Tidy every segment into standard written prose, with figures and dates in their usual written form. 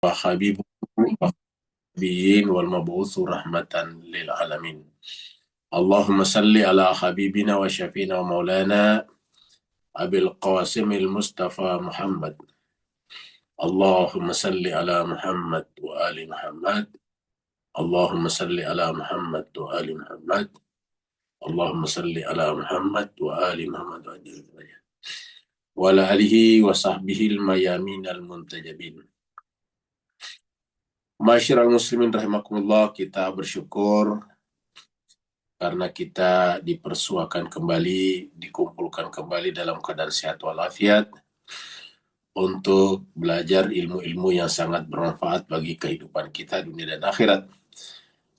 وحبيبه والنبيين والمبعوث رحمة للعالمين. اللهم صل على حبيبنا وشفينا ومولانا أبي القاسم المصطفى محمد. اللهم صل على محمد وآل محمد. اللهم صل على محمد وآل محمد. اللهم صل على محمد وآل محمد وعلى آله وصحبه الميامين المنتجبين. Masyiral muslimin rahimakumullah, kita bersyukur karena kita dipersuakan kembali, dikumpulkan kembali dalam keadaan sehat walafiat untuk belajar ilmu-ilmu yang sangat bermanfaat bagi kehidupan kita dunia dan akhirat,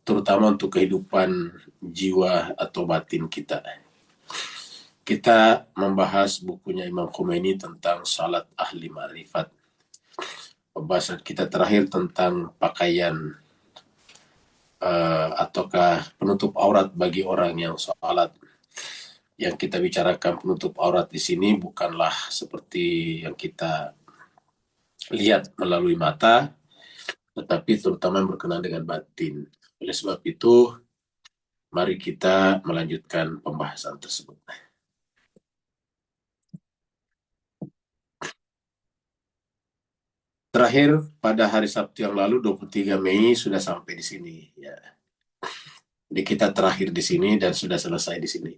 terutama untuk kehidupan jiwa atau batin kita. Kita membahas bukunya Imam Khomeini tentang salat ahli ma'rifat. Pembahasan kita terakhir tentang pakaian ataukah penutup aurat bagi orang yang sholat. Yang kita bicarakan penutup aurat di sini bukanlah seperti yang kita lihat melalui mata, tetapi terutama yang berkenaan dengan batin. Oleh sebab itu, mari kita melanjutkan pembahasan tersebut. Terakhir, pada hari Sabtu yang lalu, 23 Mei, sudah sampai di sini. Ya. Jadi kita terakhir di sini dan sudah selesai di sini.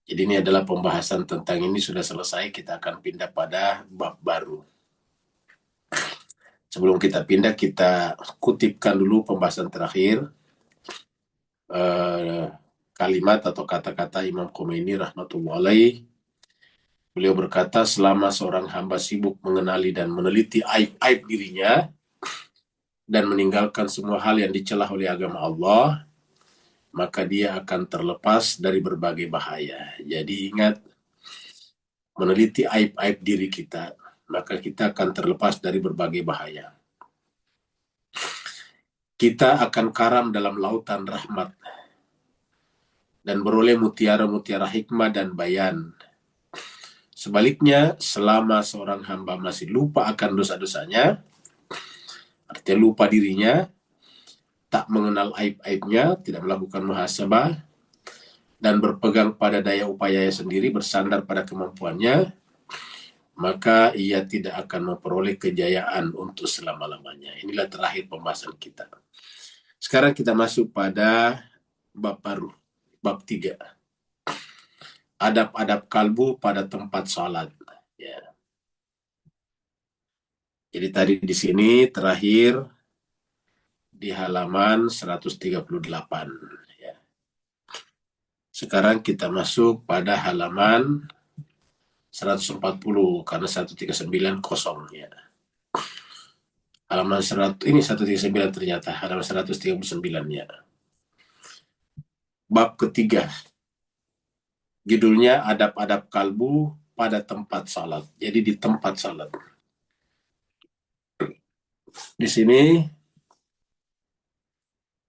Jadi ini adalah pembahasan tentang ini sudah selesai, kita akan pindah pada bab baru. Sebelum kita pindah, kita kutipkan dulu pembahasan terakhir. Kalimat atau kata-kata Imam Khomeini rahmatullahi alaih. Beliau berkata, selama seorang hamba sibuk mengenali dan meneliti aib-aib dirinya dan meninggalkan semua hal yang dicela oleh agama Allah, maka dia akan terlepas dari berbagai bahaya. Jadi ingat, meneliti aib-aib diri kita, maka kita akan terlepas dari berbagai bahaya. Kita akan karam dalam lautan rahmat dan beroleh mutiara-mutiara hikmah dan bayan. Sebaliknya, selama seorang hamba masih lupa akan dosa-dosanya, artinya lupa dirinya, tak mengenal aib-aibnya, tidak melakukan muhasabah, dan berpegang pada daya upayanya sendiri, bersandar pada kemampuannya, maka ia tidak akan memperoleh kejayaan untuk selama-lamanya. Inilah terakhir pembahasan kita. Sekarang kita masuk pada bab baru, bab 3. Adab-adab kalbu pada tempat sholat. Ya. Jadi tadi di sini terakhir di halaman 138. Ya. Sekarang kita masuk pada halaman 140 karena 139 kosong. Ya. Halaman 100, ini 139 ternyata, halaman 139 ya. Bab ketiga. Judulnya adab-adab kalbu pada tempat salat. Jadi di tempat salat. Di sini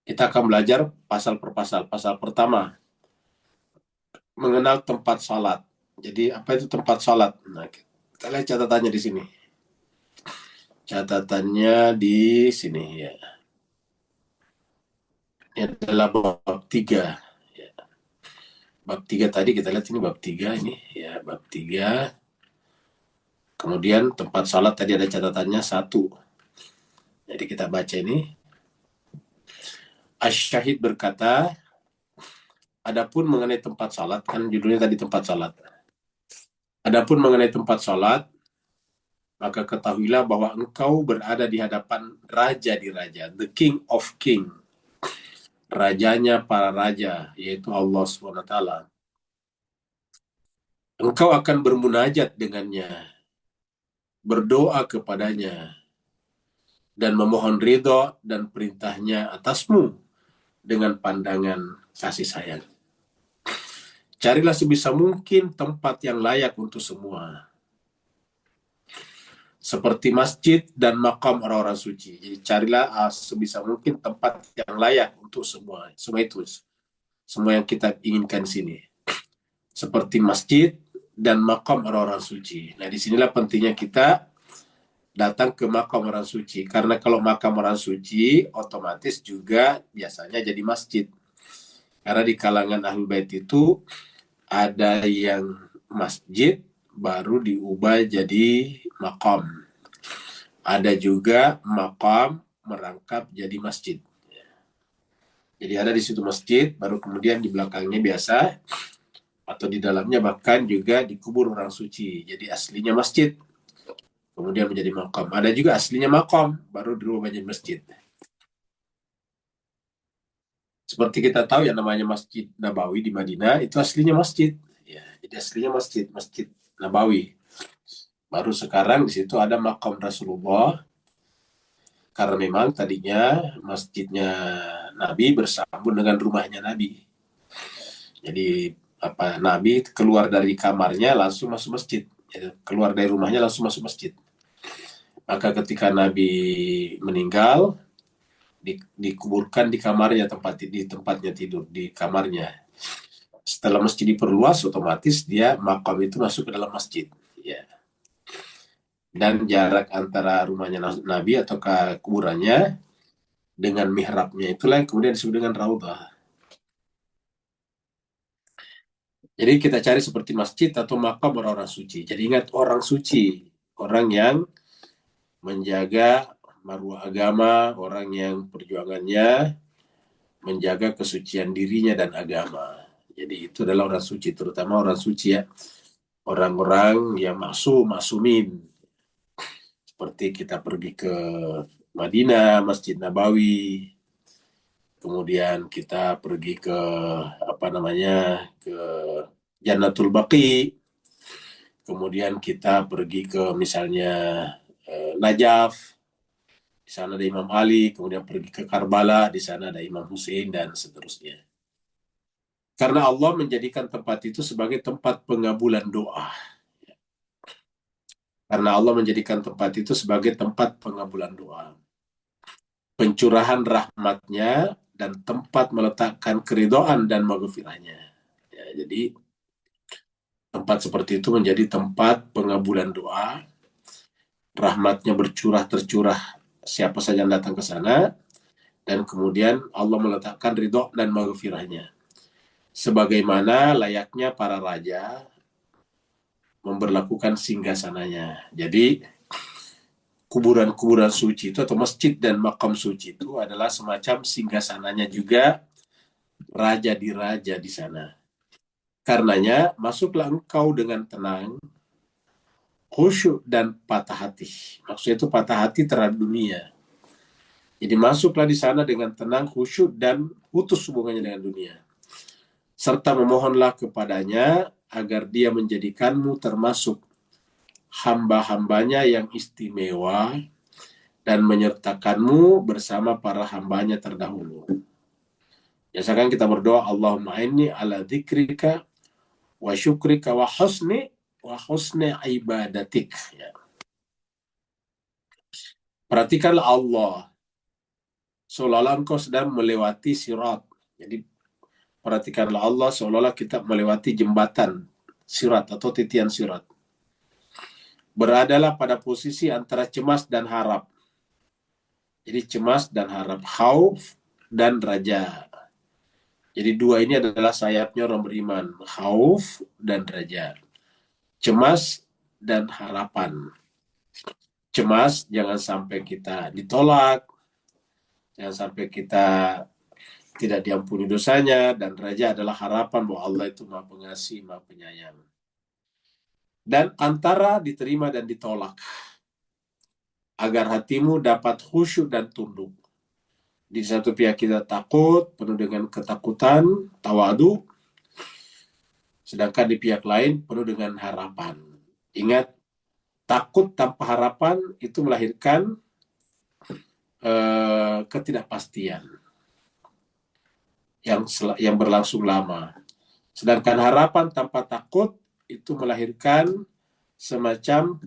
kita akan belajar pasal per pasal. Pasal pertama, mengenal tempat salat. Jadi apa itu tempat salat? Nah, kita lihat catatannya di sini. Catatannya di sini ya. Ini adalah bab 3. Ya. Bab 3 tadi kita lihat ini bab 3 ini ya, bab 3. Kemudian tempat salat tadi ada catatannya 1. Jadi kita baca ini. Asy-Syahid berkata, adapun mengenai tempat salat, kan judulnya tadi tempat salat. Adapun mengenai tempat salat, maka ketahuilah bahwa engkau berada di hadapan raja di raja, the king of king, rajanya para raja, yaitu Allah SWT. Engkau akan bermunajat dengannya, berdoa kepadanya, dan memohon ridho dan perintahnya atasmu dengan pandangan kasih sayang. Carilah sebisa mungkin tempat yang layak untuk semua, seperti masjid dan makam orang-orang suci. Jadi carilah sebisa mungkin tempat yang layak untuk semua. Semua itu, semua yang kita inginkan sini. Seperti masjid dan makam orang-orang suci. Nah, disinilah pentingnya kita datang ke makam orang suci. Karena kalau makam orang suci, otomatis juga biasanya jadi masjid. Karena di kalangan Ahlul Bait itu ada yang masjid baru diubah jadi makam. Ada juga makam merangkap jadi masjid. Jadi ada di situ masjid, baru kemudian di belakangnya biasa, atau di dalamnya bahkan juga dikubur orang suci. Jadi aslinya masjid, kemudian menjadi makam. Ada juga aslinya makam, baru dirubah menjadi masjid. Seperti kita tahu yang namanya Masjid Nabawi di Madinah, itu aslinya masjid. Ya, jadi aslinya masjid, Masjid Nabawi. Baru sekarang di situ ada makam Rasulullah, karena memang tadinya masjidnya Nabi bersambung dengan rumahnya Nabi. Jadi Nabi keluar dari kamarnya langsung masuk masjid. Ya, keluar dari rumahnya langsung masuk masjid. Maka ketika Nabi meninggal, dikuburkan di kamarnya, di tempatnya tidur, di kamarnya. Setelah masjid diperluas, otomatis dia makam itu masuk ke dalam masjid. Ya. Dan jarak antara rumahnya Nabi atau ke kuburannya dengan mihrabnya itulah yang kemudian disebut dengan raudhah. Jadi kita cari seperti masjid atau makam orang-orang suci. Jadi ingat, orang suci, orang yang menjaga maruah agama, orang yang perjuangannya menjaga kesucian dirinya dan agama. Jadi itu adalah orang suci, terutama orang suci ya. Orang-orang yang masumin. Seperti kita pergi ke Madinah, Masjid Nabawi, kemudian kita pergi ke ke Jannatul Baqi, kemudian kita pergi ke misalnya Najaf, di sana ada Imam Ali, kemudian pergi ke Karbala, di sana ada Imam Hussein dan seterusnya. Karena Allah menjadikan tempat itu sebagai tempat pengabulan doa. Karena Allah menjadikan tempat itu sebagai tempat pengabulan doa. Pencurahan rahmatnya dan tempat meletakkan keridhaan dan maghfirahnya. Ya, jadi tempat seperti itu menjadi tempat pengabulan doa, rahmatnya bercurah tercurah siapa saja yang datang ke sana, dan kemudian Allah meletakkan ridho dan maghfirahnya. Sebagaimana layaknya para raja memberlakukan singgasananya. Jadi kuburan-kuburan suci itu atau masjid dan makam suci itu adalah semacam singgasananya juga raja di raja di sana. Karenanya masuklah engkau dengan tenang, khusyuk dan patah hati. Maksudnya itu patah hati terhadap dunia. Jadi masuklah di sana dengan tenang, khusyuk dan putus hubungannya dengan dunia. Serta memohonlah kepadanya agar dia menjadikanmu termasuk hamba-hambanya yang istimewa dan menyertakanmu bersama para hambanya terdahulu. Biasakan kita berdoa, Allahumma inni ala dzikrika wa syukrika wa husni ibadatik. Ya. Perhatikanlah Allah, seolah-olah engkau sedang melewati sirat. Jadi perhatikanlah Allah seolah-olah kita melewati jembatan sirat atau titian sirat. Beradalah pada posisi antara cemas dan harap. Jadi cemas dan harap, khauf dan raja. Jadi dua ini adalah sayapnya orang beriman, khauf dan raja. Cemas dan harapan. Cemas jangan sampai kita ditolak, jangan sampai kita tidak diampuni dosanya, dan raja adalah harapan bahwa Allah itu Maha Pengasih, Maha Penyayang. Dan antara diterima dan ditolak, agar hatimu dapat khusyuk dan tunduk. Di satu pihak kita takut, penuh dengan ketakutan, tawadu, sedangkan di pihak lain penuh dengan harapan. Ingat, takut tanpa harapan itu melahirkan ketidakpastian yang berlangsung lama. Sedangkan harapan tanpa takut itu melahirkan semacam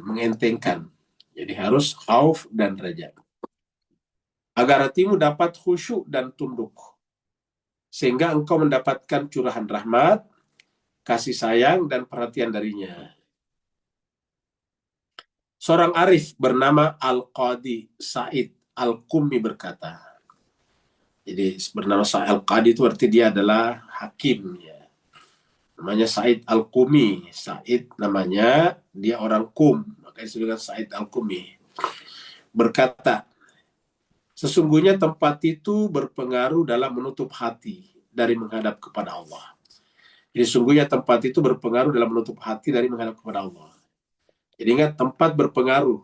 mengentengkan. Jadi harus khauf dan raja. Agar hatimu dapat khusyuk dan tunduk. Sehingga engkau mendapatkan curahan rahmat, kasih sayang, dan perhatian darinya. Seorang arif bernama Al-Qadi Said Al-Qumi berkata, jadi bernama Said Al-Qadi itu arti dia adalah hakim, ya. Namanya Said Al-Qumi. Said namanya, dia orang Kum, makanya disebutkan Said Al-Qumi. Berkata, sesungguhnya tempat itu berpengaruh dalam menutup hati dari menghadap kepada Allah. Jadi sungguhnya tempat itu berpengaruh dalam menutup hati dari menghadap kepada Allah. Jadi ingat, tempat berpengaruh.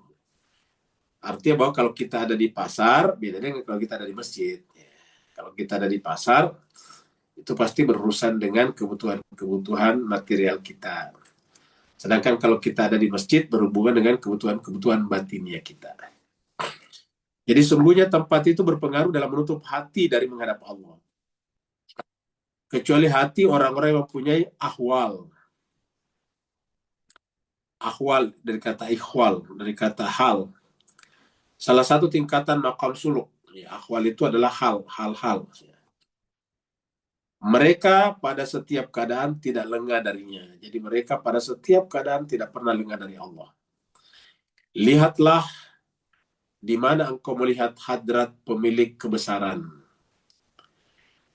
Artinya bahwa kalau kita ada di pasar, beda dengan kalau kita ada di masjid. Kalau kita ada di pasar, itu pasti berurusan dengan kebutuhan-kebutuhan material kita. Sedangkan kalau kita ada di masjid, berhubungan dengan kebutuhan-kebutuhan batinnya kita. Jadi sungguhnya tempat itu berpengaruh dalam menutup hati dari menghadap Allah. Kecuali hati orang-orang yang mempunyai ahwal. Ahwal dari kata ikhwal, dari kata hal. Salah satu tingkatan maqam suluk. Ya, ahwal itu adalah hal-hal. Mereka pada setiap keadaan tidak lengah darinya. Jadi mereka pada setiap keadaan tidak pernah lengah dari Allah. Lihatlah di mana engkau melihat hadrat pemilik kebesaran.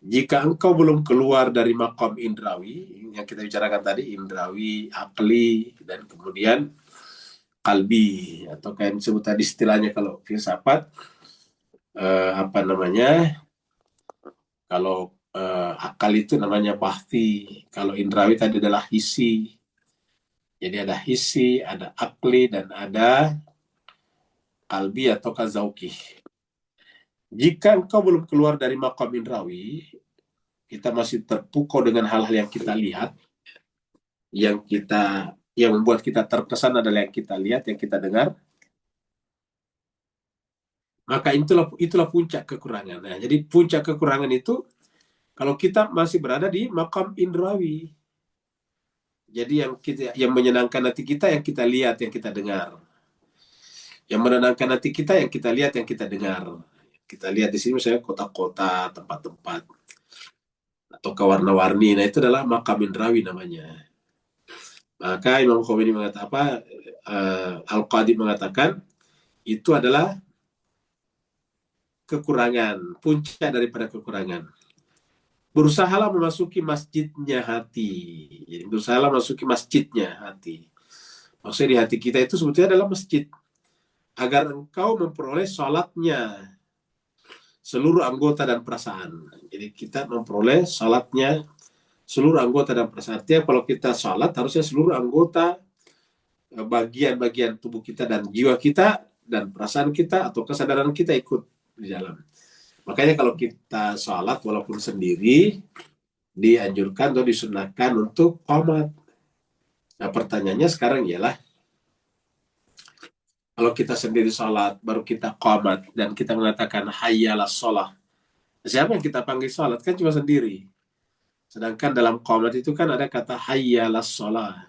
Jika engkau belum keluar dari maqam indrawi, yang kita bicarakan tadi, indrawi, akli, dan kemudian kalbi, atau kayak disebut tadi istilahnya kalau filsafat, apa namanya, kalau akal itu namanya bahti, kalau indrawi tadi adalah hisi. Jadi ada hisi, ada akli, dan ada kalbi atau kazauki. Jika engkau belum keluar dari maqam indrawi, kita masih terpukau dengan hal-hal yang kita lihat, yang membuat kita terkesan adalah yang kita lihat, yang kita dengar, maka itulah puncak kekurangan. Nah, jadi puncak kekurangan itu kalau kita masih berada di maqam indrawi. Jadi yang menyenangkan hati kita yang kita lihat, yang kita dengar. Yang menenangkan hati kita yang kita lihat, yang kita dengar. Kita lihat di sini misalnya kota-kota, tempat-tempat, atau warna-warni. Nah, itu adalah maqam indrawi namanya. Maka Imam Khomeini mengatakan apa? Al-Qadi mengatakan itu adalah kekurangan, puncak daripada kekurangan. Berusahalah memasuki masjidnya hati. Jadi berusahalah memasuki masjidnya hati. Maksudnya di hati kita itu sebetulnya adalah masjid. Agar engkau memperoleh salatnya seluruh anggota dan perasaan. Jadi kita memperoleh salatnya seluruh anggota dan perasaan. Artinya kalau kita salat harusnya seluruh anggota, bagian-bagian tubuh kita dan jiwa kita dan perasaan kita atau kesadaran kita ikut di dalam. Makanya kalau kita salat walaupun sendiri, dianjurkan atau disunahkan untuk qomat. Nah pertanyaannya sekarang ialah, kalau kita sendiri salat, baru kita qomat, dan kita mengatakan hayyalas sholah, siapa yang kita panggil salat? Kan cuma sendiri. Sedangkan dalam qomat itu kan ada kata hayyalas sholah,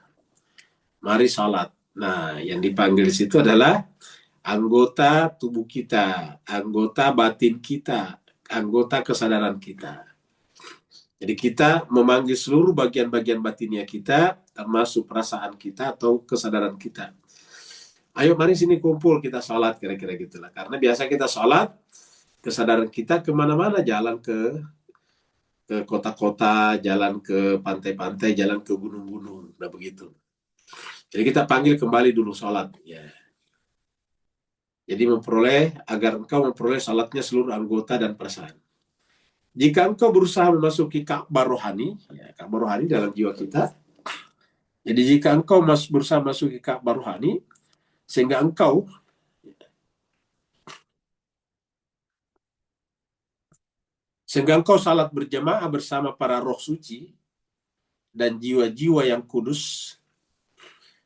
mari salat. Nah yang dipanggil di situ adalah anggota tubuh kita, anggota batin kita, anggota kesadaran kita. Jadi kita memanggil seluruh bagian-bagian batinnya kita, termasuk perasaan kita atau kesadaran kita. Ayo mari sini kumpul, kita sholat, kira-kira gitulah. Karena biasa kita sholat, kesadaran kita kemana-mana, jalan ke kota-kota, jalan ke pantai-pantai, jalan ke gunung-gunung. Nah begitu. Jadi kita panggil kembali dulu sholat. Ya. Jadi agar engkau memperoleh sholatnya seluruh anggota dan perasaan. Jika engkau berusaha memasuki Ka'bah rohani, ya, Ka'bah rohani dalam jiwa kita. Jadi jika engkau berusaha memasuki Ka'bah rohani, sehingga engkau salat berjamaah bersama para roh suci dan jiwa-jiwa yang kudus,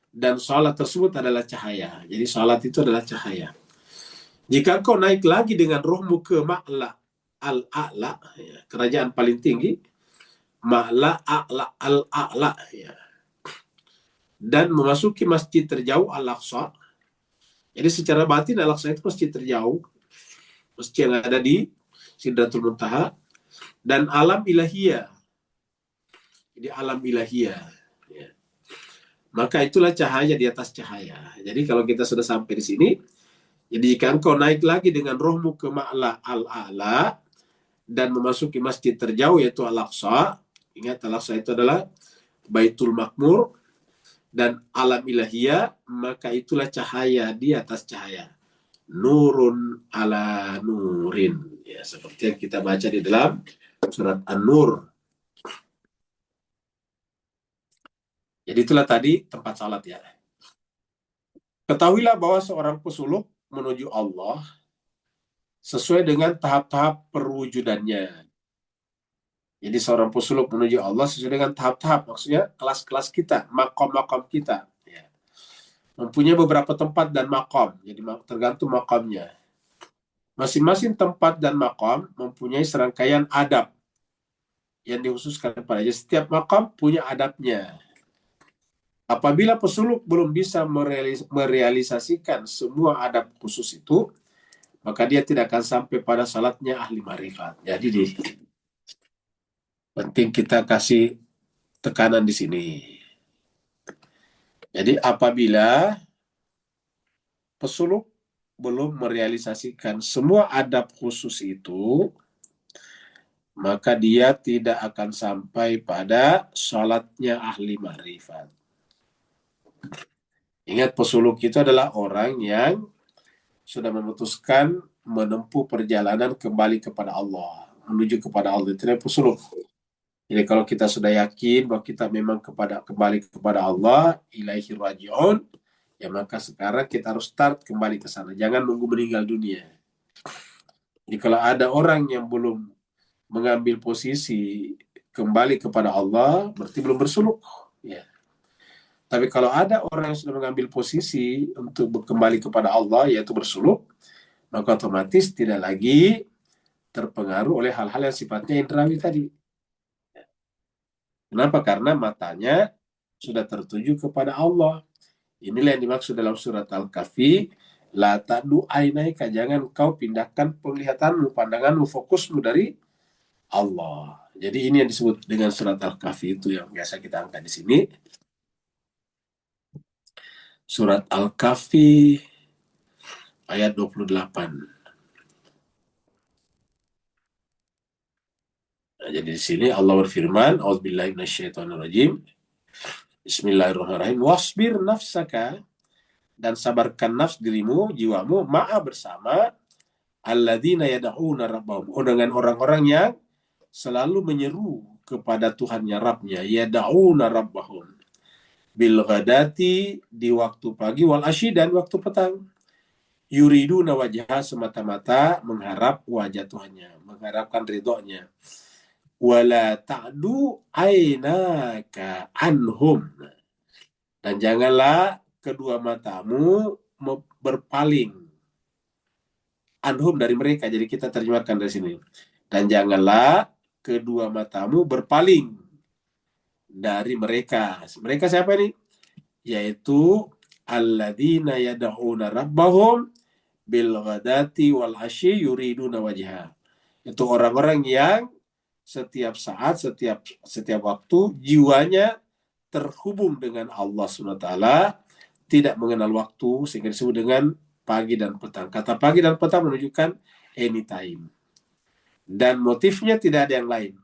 dan salat tersebut adalah cahaya. Jadi salat itu adalah cahaya. Jika engkau naik lagi dengan rohmu ke Ma'la al-A'la, ya, kerajaan paling tinggi, Ma'la al-A'la, ya, dan memasuki masjid terjauh Al-Aqsa. Jadi secara batin Al-Aqsa itu masjid terjauh, masjid yang ada di Sidratul Muntaha, dan alam ilahiyah. Jadi alam ilahiyah. Ya. maka itulah cahaya di atas cahaya. Jadi kalau kita sudah sampai di sini, jadi jika engkau naik lagi dengan rohmu ke Ma'la al-A'la dan memasuki masjid terjauh yaitu Al-Aqsa, ingat Al-Aqsa itu adalah Baitul Makmur dan alam ilahiyah, maka itulah cahaya di atas cahaya. Nurun ala nurin. Ya, seperti yang kita baca di dalam surat An-Nur. Jadi itulah tadi tempat salat ya. Ketahuilah bahwa seorang pesuluk menuju Allah sesuai dengan tahap-tahap perwujudannya. Jadi seorang pesuluk menuju Allah sesuai dengan tahap-tahap, maksudnya kelas-kelas kita, makom-makom kita. Ya. Mempunyai beberapa tempat dan makom, jadi tergantung makomnya. Masing-masing tempat dan makom mempunyai serangkaian adab yang dikhususkan padanya. Setiap makam punya adabnya. Apabila pesuluk belum bisa merealisasikan semua adab khusus itu, maka dia tidak akan sampai pada salatnya ahli marifat. Jadi penting kita kasih tekanan di sini. Jadi apabila pesuluk belum merealisasikan semua adab khusus itu, maka dia tidak akan sampai pada salatnya ahli marifat. Ingat, pesuluk itu adalah orang yang sudah memutuskan menempuh perjalanan kembali kepada Allah, menuju kepada Allah. Itu adalah pesuluk. Jadi kalau kita sudah yakin bahwa kita memang kembali kepada Allah, ilaihi raji'un, ya maka sekarang kita harus start kembali ke sana. Jangan nunggu meninggal dunia. Jadi kalau ada orang yang belum mengambil posisi kembali kepada Allah, berarti belum bersuluk. Ya. Tapi kalau ada orang yang sudah mengambil posisi untuk kembali kepada Allah, yaitu bersuluk, maka otomatis tidak lagi terpengaruh oleh hal-hal yang sifatnya indrawi tadi. Kenapa? Karena matanya sudah tertuju kepada Allah. Inilah yang dimaksud dalam surat Al-Kahfi, la ta'du ainaika, jangan kau pindahkan penglihatanmu, pandanganmu, fokusmu dari Allah. Jadi ini yang disebut dengan surat Al-Kahfi, itu yang biasa kita angkat di sini. Surat Al-Kahfi ayat 28. Nah, jadi di sini Allah berfirman, A'udzubillahi minasyaitonirrajim. Bismillahirrahmanirrahim. Wasbir nafsaka, dan sabarkan nafs dirimu, jiwamu, ma'a bersama alladzina yad'una rabbahum, dengan orang-orang yang selalu menyeru kepada Tuhannya, Rabbnya, yad'una rabbahum bil ghadati, di waktu pagi, wal asyi, dan waktu petang, yuriduna wajhah, semata-mata mengharap wajah Tuhannya, mengharapkan ridhonya, wala ta'du ainaka anhum, dan janganlah kedua matamu berpaling anhum, dari mereka. Jadi kita terjemahkan dari sini, dan janganlah kedua matamu berpaling dari mereka. Mereka siapa ini? Yaitu alladzina yad'una rabbahum bil ghadati wal asyi yuriduna wajha. Itu orang-orang yang setiap saat, setiap waktu jiwanya terhubung dengan Allah SWT, tidak mengenal waktu, sehingga disebut dengan pagi dan petang. Kata pagi dan petang menunjukkan anytime. Dan motifnya tidak ada yang lain.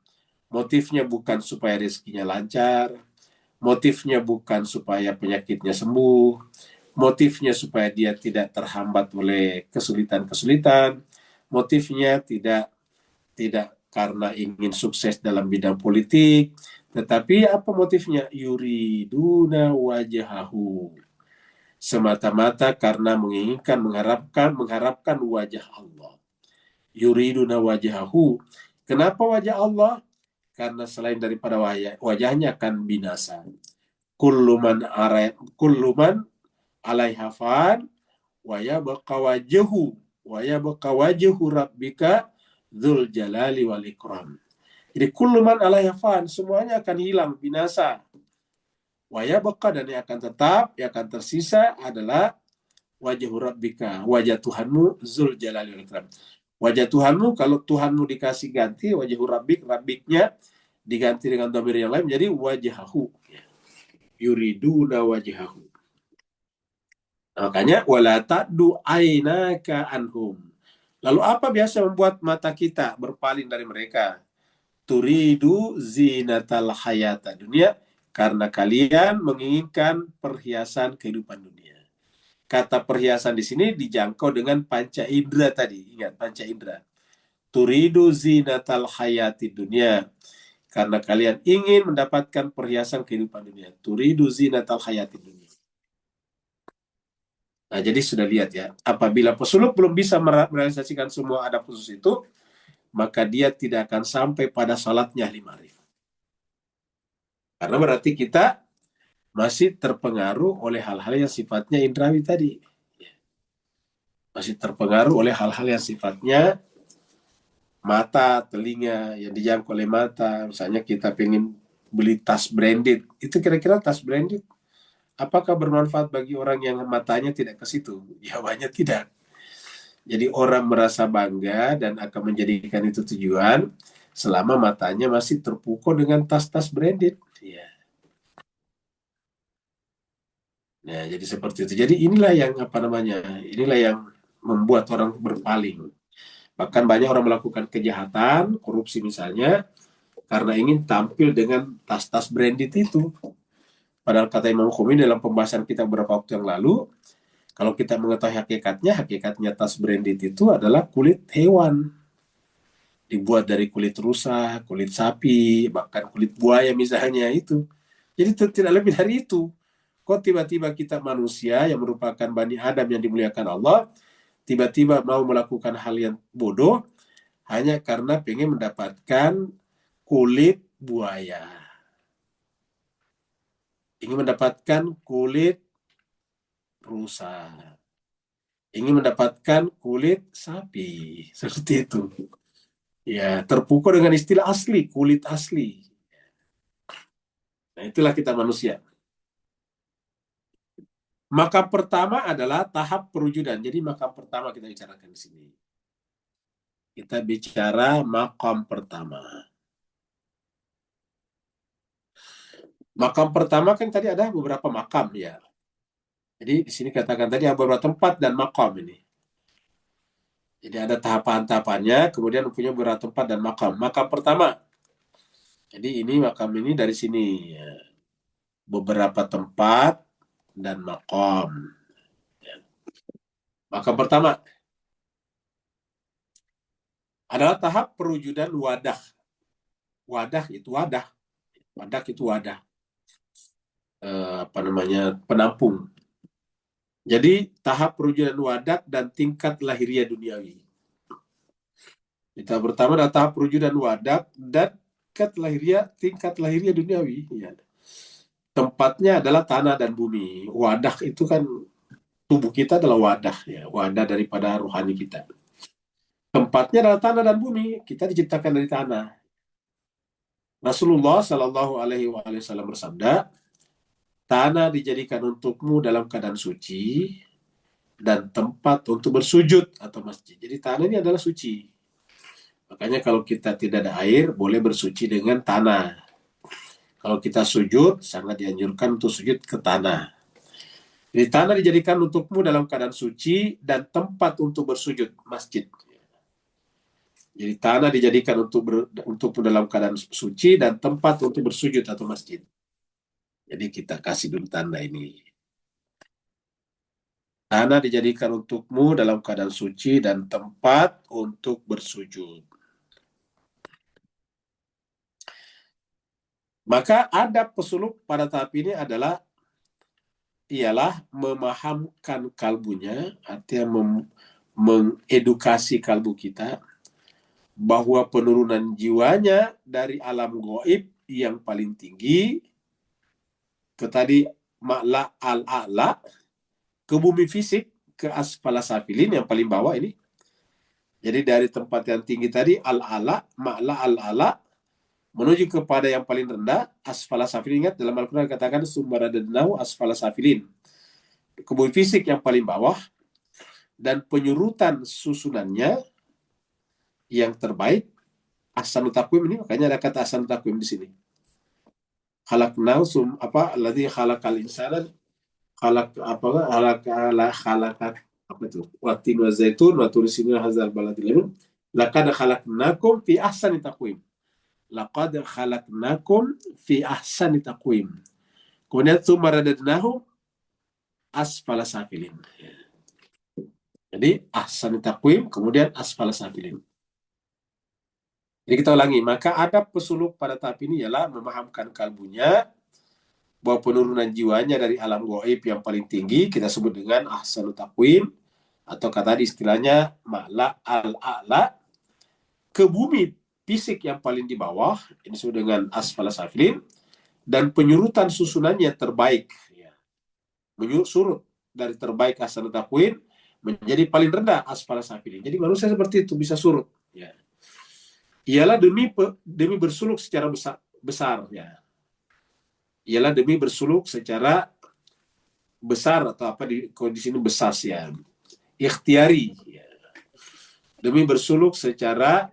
Motifnya bukan supaya rezekinya lancar, motifnya bukan supaya penyakitnya sembuh, motifnya supaya dia tidak terhambat oleh kesulitan-kesulitan, motifnya tidak karena ingin sukses dalam bidang politik, tetapi apa motifnya? Yuriduna wajahahu, semata-mata karena menginginkan, mengharapkan wajah Allah. Yuriduna wajahahu. Kenapa wajah Allah? Karena selain daripada wajahnya akan binasa. Kulluman alaiha fan wa yabqa wajhu rabbika dzul jalali wal ikram. Jadi kulluman alaiha fan, semuanya akan hilang, binasa. Wa yabqa, dan yang akan tetap, yang akan tersisa adalah wajhu rabbika, wajah Tuhanmu, dzul jalali wal ikram. Wajah Tuhanmu, kalau Tuhanmu dikasih ganti wajhu rabbik, rabbiknya diganti dengan dhamir yang lain menjadi wajahu. yuriduna wajhahu. Makanya wala ta'du ainaka anhum. Lalu apa biasa membuat mata kita berpaling dari mereka? Turidu zinatal hayata dunia, karena kalian menginginkan perhiasan kehidupan dunia. Kata perhiasan di sini dijangkau dengan panca indera tadi. Ingat panca indera. Turidu zinatal hayati dunia, karena kalian ingin mendapatkan perhiasan kehidupan dunia. Turidu zinatal hayati dunia. Nah, jadi sudah lihat ya, apabila pesuluk belum bisa merealisasikan semua adab khusus itu, maka dia tidak akan sampai pada salatnya 5 hari. Karena berarti kita masih terpengaruh oleh hal-hal yang sifatnya indrawi tadi. Masih terpengaruh oleh hal-hal yang sifatnya mata, telinga, yang dijangkau oleh mata. Misalnya kita pengen beli tas branded. Itu kira-kira tas branded, apakah bermanfaat bagi orang yang matanya tidak ke situ? Jawabannya tidak. Jadi orang merasa bangga dan akan menjadikan itu tujuan selama matanya masih terpukau dengan tas-tas branded. Ya. Nah, jadi seperti itu. Jadi inilah yang apa namanya? Inilah yang membuat orang berpaling. Bahkan banyak orang melakukan kejahatan, korupsi misalnya, karena ingin tampil dengan tas-tas branded itu. Padahal kata Imam Khomeini dalam pembahasan kita beberapa waktu yang lalu, kalau kita mengetahui hakikatnya tas branded itu adalah kulit hewan. Dibuat dari kulit rusa, kulit sapi, bahkan kulit buaya misalnya itu. Jadi tidak lebih dari itu. Kok tiba-tiba kita manusia yang merupakan Bani Adam yang dimuliakan Allah, tiba-tiba mau melakukan hal yang bodoh, hanya karena pengen mendapatkan kulit buaya. Ingin mendapatkan kulit rusa. Ingin mendapatkan kulit sapi. Seperti itu. Ya, terpukau dengan istilah asli, kulit asli. Nah, itulah kita manusia. Makam pertama adalah tahap perwujudan. Jadi makam pertama kita bicarakan di sini. Kita bicara makam pertama. Makam pertama kan tadi ada beberapa makam ya. Jadi di sini katakan tadi ada beberapa tempat dan makam ini. Jadi ada tahapan-tahapannya, kemudian punya beberapa tempat dan makam. Makam pertama. Jadi ini makam ini dari sini ya. Beberapa tempat dan makam. Makam pertama adalah tahap perwujudan wadah. Wadah itu wadah. Wadah itu wadah. Apa namanya? Penampung. Jadi tahap perwujudan wadah dan tingkat lahiriah duniawi. Kita pertama adalah tahap perwujudan wadah dan tingkat lahiriah duniawi. Ya. Tempatnya adalah tanah dan bumi. Wadah itu kan tubuh kita adalah wadah ya, wadah daripada rohani kita. Tempatnya adalah tanah dan bumi. Kita diciptakan dari tanah. Rasulullah Shallallahu Alaihi Wasallam bersabda, tanah dijadikan untukmu dalam keadaan suci dan tempat untuk bersujud atau masjid. Jadi tanah ini adalah suci. Makanya kalau kita tidak ada air, boleh bersuci dengan tanah. Kalau kita sujud, sangat dianjurkan untuk sujud ke tanah. Jadi tanah dijadikan untukmu dalam keadaan suci dan tempat untuk bersujud, masjid. Jadi tanah dijadikan untukmu dalam keadaan suci dan tempat untuk bersujud atau masjid. Jadi kita kasih dulu tanda ini. Tanah dijadikan untukmu dalam keadaan suci dan tempat untuk bersujud. Maka adab pesuluk pada tahap ini ialah memahamkan kalbunya, artinya mengedukasi kalbu kita bahwa penurunan jiwanya dari alam gaib yang paling tinggi ke tadi ma'la al-a'la, ke bumi fisik, ke asfala safilin yang paling bawah ini. Jadi dari tempat yang tinggi tadi al-a'la, ma'la al-a'la, menuju kepada yang paling rendah asfala safilin. Ingat dalam Al-Quran katakan sumbaradadnahu asfala safilin, ke bumi fisik yang paling bawah, dan penyurutan susunannya yang terbaik ahsanut taqwim ini, makanya ada kata ahsanut taqwim di sini. khalaqnahu apa alladzi khalaqal insana khalaqat apa itu? Watin wa zaitun wa turisina hadzal baladil amin. Laqad khalaqnakum fi ahsani taqwim. Laqad khalaqnakum fi ahsani taqwim. Kemudian tsumma radadnahu asfala safilin. Jadi ahsani taqwim, kemudian asfala safilin. Jadi kita ulangi, maka adab pesuluk pada tahap ini ialah memahamkan kalbunya bahwa penurunan jiwanya dari alam gaib yang paling tinggi kita sebut dengan ahsanu taqwim, atau kata di istilahnya ma'la al-a'la, ke bumi fisik yang paling di bawah, ini disebut dengan asfala safilin, dan penyurutan susunannya terbaik, surut dari terbaik ahsanu taqwim menjadi paling rendah asfala safilin. Jadi manusia seperti itu bisa surut, ya. Ialah demi bersuluk secara besar, ya. Ialah demi bersuluk secara besar, atau apa di sini besar, ya, ikhtiari, ya. Demi bersuluk secara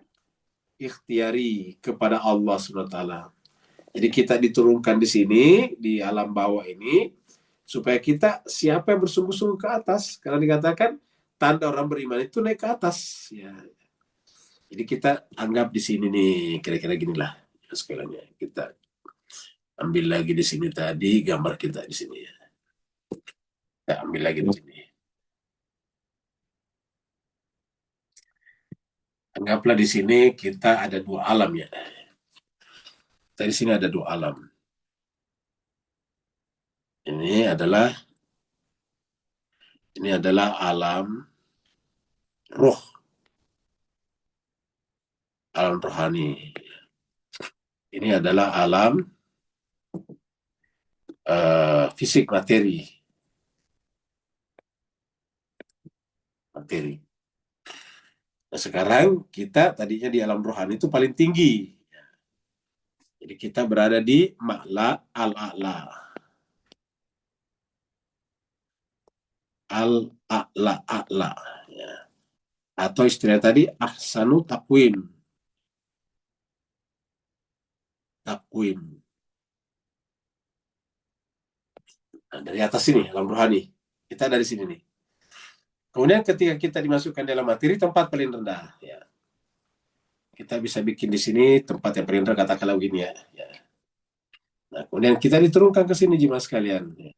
ikhtiari kepada Allah SWT. Jadi kita diturunkan di sini di alam bawah ini supaya kita siapa yang bersungguh-sungguh ke atas, karena dikatakan tanda orang beriman itu naik ke atas, ya. Jadi kita anggap di sini nih kira-kira ginilah, ya, sekaliannya kita ambil lagi di sini tadi gambar kita di sini, ya. Kita ambil lagi di sini. Anggaplah di sini kita ada dua alam, ya. Di sini ada dua alam. Ini adalah alam roh, alam rohani. Ini adalah alam fisik, materi. Nah, sekarang kita tadinya di alam rohani itu paling tinggi. Jadi kita berada di ma'la al-a'la. Al-a'la, ya. Atau istilah tadi ahsanu taqwim. Nah, dari atas ini alam rohani. Kita dari sini nih. Kemudian ketika kita dimasukkan dalam materi, tempat paling rendah, ya. Kita bisa bikin di sini tempat yang paling rendah, katakanlah begini, ya. Nah, kemudian kita diturunkan ke sini jemaah sekalian. Ya.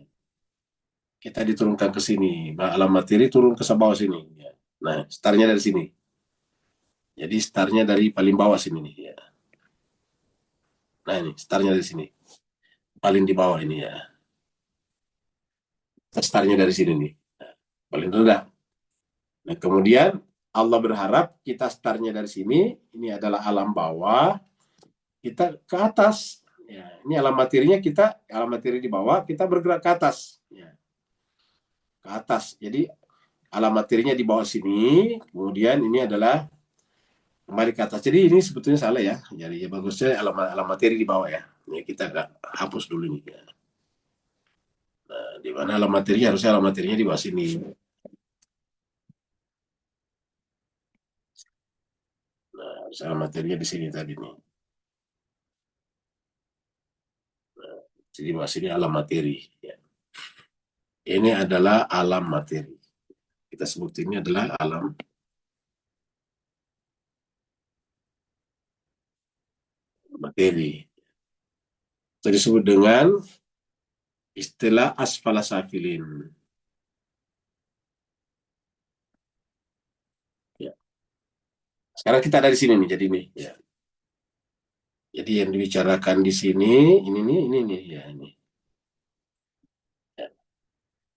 Kita diturunkan ke sini. Alam materi turun ke bawah sini. Ya. Nah, startnya dari sini. Jadi startnya dari paling bawah sini nih, ya. Nah, ini startnya dari sini. Paling di bawah ini, ya. Startnya dari sini nih. Nah, paling rendah. Nah, kemudian Allah berharap kita startnya dari sini. Ini adalah alam bawah. Kita ke atas. Ya, ini alam materinya kita, alam materi di bawah, kita bergerak ke atas. Ya. Ke atas. Jadi alam materinya di bawah sini, kemudian ini adalah kembali ke atas. Jadi ini sebetulnya salah, ya. Jadi ya bagusnya alam materi di bawah, ya. Ini kita nggak hapus dulu nih. Ya. Nah, di mana alam materinya, harusnya alam materinya di bawah sini. Nah, harusnya alam materinya di sini tadi nih. Nah, jadi di bawah sini alam materi. Ya. Ini adalah alam materi. Kita sebut ini adalah alam materi. Itu disebut dengan istilah asfala safilin. Ya. Sekarang kita ada di sini nih, jadi nih. Ya. Jadi yang dibicarakan di sini, ini nih, ya ini. Ya.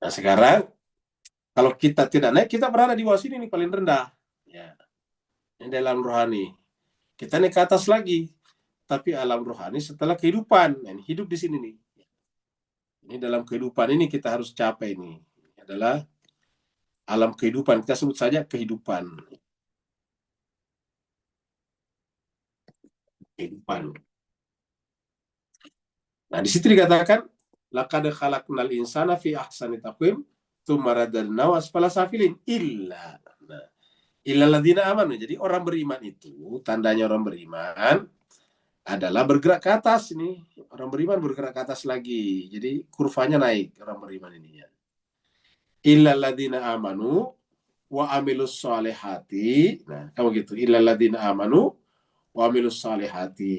Nah sekarang kalau kita tidak naik, kita berada di bawah sini nih paling rendah. Ya. Ini dalam rohani. Kita naik ke atas lagi, tapi alam rohani setelah kehidupan, nah, ini hidup di sini nih. Ini dalam kehidupan ini kita harus capai ini. Ini adalah alam kehidupan, kita sebut saja kehidupan. Nah, di situ dikatakan laqad khalaqnal insana fi ahsani taqwim tsumma radadnahu asfala safilin illa. Nah, illa ladzina amanu. Jadi orang beriman itu, tandanya orang beriman adalah bergerak ke atas ini. Orang beriman bergerak ke atas lagi. Jadi kurvanya naik orang beriman ini ya. Illal ladzina amanu wa amilus solehati. Nah, kamu gitu. Illal ladzina amanu wa amilus solehati.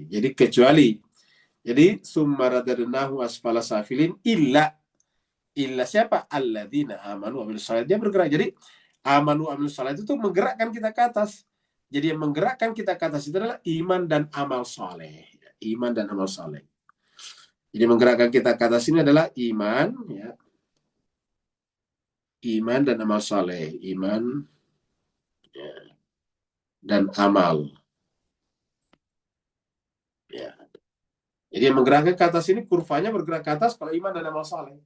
Jadi kecuali. Jadi summa radadnahu asfala safilin illa siapa? Alladzina amanu wa amilus solehati. Dia bergerak. Jadi amanu wa amilus solehati itu menggerakkan kita ke atas. Jadi yang menggerakkan kita ke atas itu adalah iman dan amal soleh. Iman dan amal soleh. Jadi menggerakkan kita ke atas ini adalah iman, ya, iman dan amal soleh, iman, ya, dan amal. Ya. Jadi yang menggerakkan ke atas ini kurvanya bergerak ke atas kalau iman dan amal soleh.